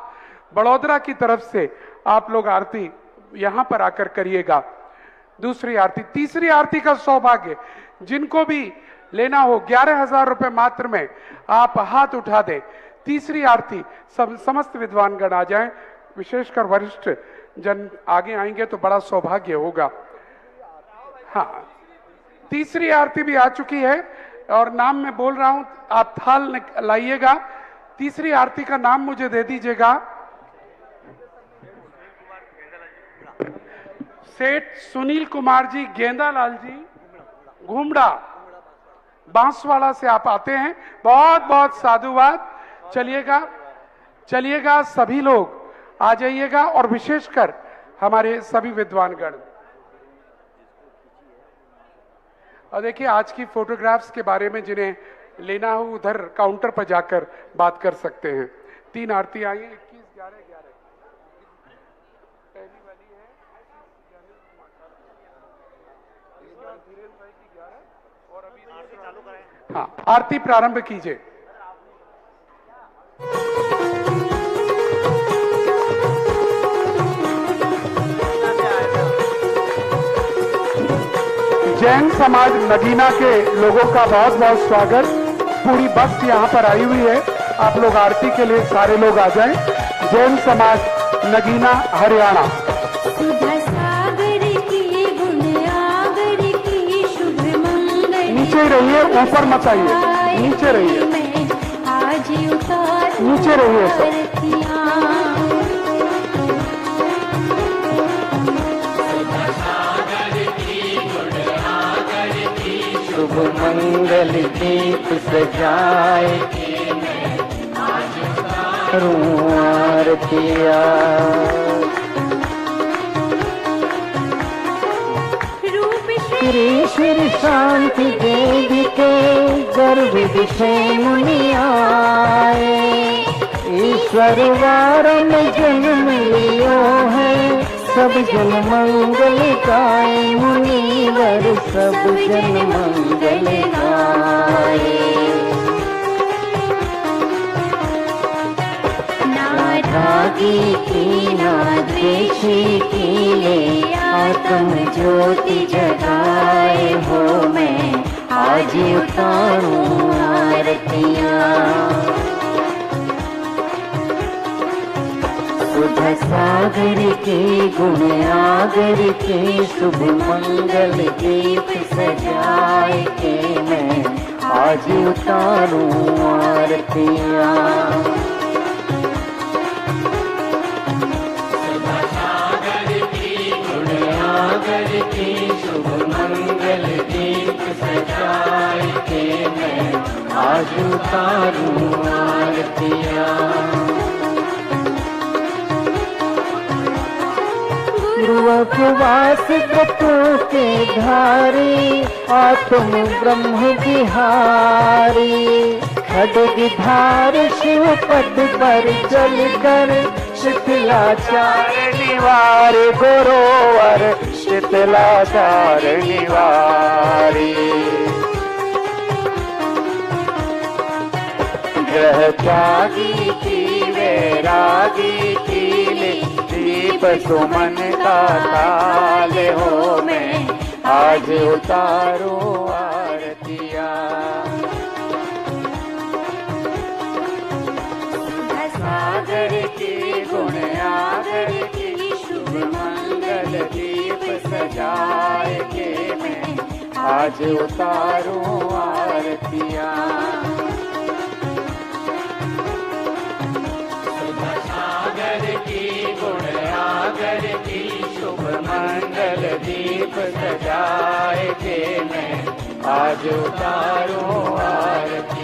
बड़ोदरा की तरफ से आप लोग आरती यहां पर आकर करिएगा। दूसरी आरती, तीसरी आरती का सौभाग्य जिनको भी लेना हो 11,000 रुपए मात्र में आप हाथ उठा दें। तीसरी आरती समस्त विद्वानगण आ जाएं, विशेषकर वरिष्ठ जन आगे आएंगे तो बड़ा सौभाग्य होगा। हाँ, तीसरी आरती भी आ चुकी है और नाम मैं बोल रहा हूं, आप थाल लाइएगा। तीसरी आरती का नाम मुझे दे दीजिएगा। सेठ सुनील कुमार जी गेंदालाल जी घुमड़ा बांसवाड़ा से आप आते हैं, बहुत बहुत साधुवाद। चलिएगा सभी लोग आ जाइएगा और विशेषकर हमारे सभी विद्वानगण। और देखिए आज की फोटोग्राफ्स के बारे में जिन्हें लेना हो उधर काउंटर पर जाकर बात कर सकते हैं। 3 आरती आई है, 21-11-11 पहली वाली है धीरेन्द्र भाई की 11 और अभी आरती चालू करें। हाँ, आरती प्रारंभ कीजिए। जैन समाज नगीना के लोगों का बहुत बहुत स्वागत। पूरी बस यहाँ पर आई हुई है, आप लोग आरती के लिए सारे लोग आ जाएं। जैन समाज नगीना हरियाणा। नीचे ही रहिए, ऊपर मत आइए, नीचे रहिए, नीचे रहिए सब। शुभ मंगल दीप सजाए करूं आरतिया। श्री शांति देवी के गर्भ विषय मुनि आए। ईश्वर वारन जन्म लियो है, सब जन मंगल गाए। मुनिवर सब जन मंगल गाए। ना रागी की ना द्वेषी की ले आत्म ज्योति जगाए हो। मैं आज उतारूं आरतियां। सुधा सागर के गुण आगर के शुभ मंगल दीप सजाए के मैं आज उतारूं आरतियां। सुधा सागर के गुण आगर के शुभ मंगल दीप सजाए के मैं आज उतारूं आरतियां। उपवास व्रतों के धारी आत्म ब्रह्म बिहारी। खड्गधार शिव पद पर चल कर शीतलाचार निवार। गोरोवर शीतलाचार निवारी। ग्रह त्यागी की वैरागी की ले दीप सुमन का ताल हो। मैं आज उतारो आरतिया। सागर के गुण आगर की शुभ मंगल दीप सजाए के मैं आज उतारो आरतिया। सागर की शुभ मंगल दीप सजाए के मैं आज उतारूं आरती।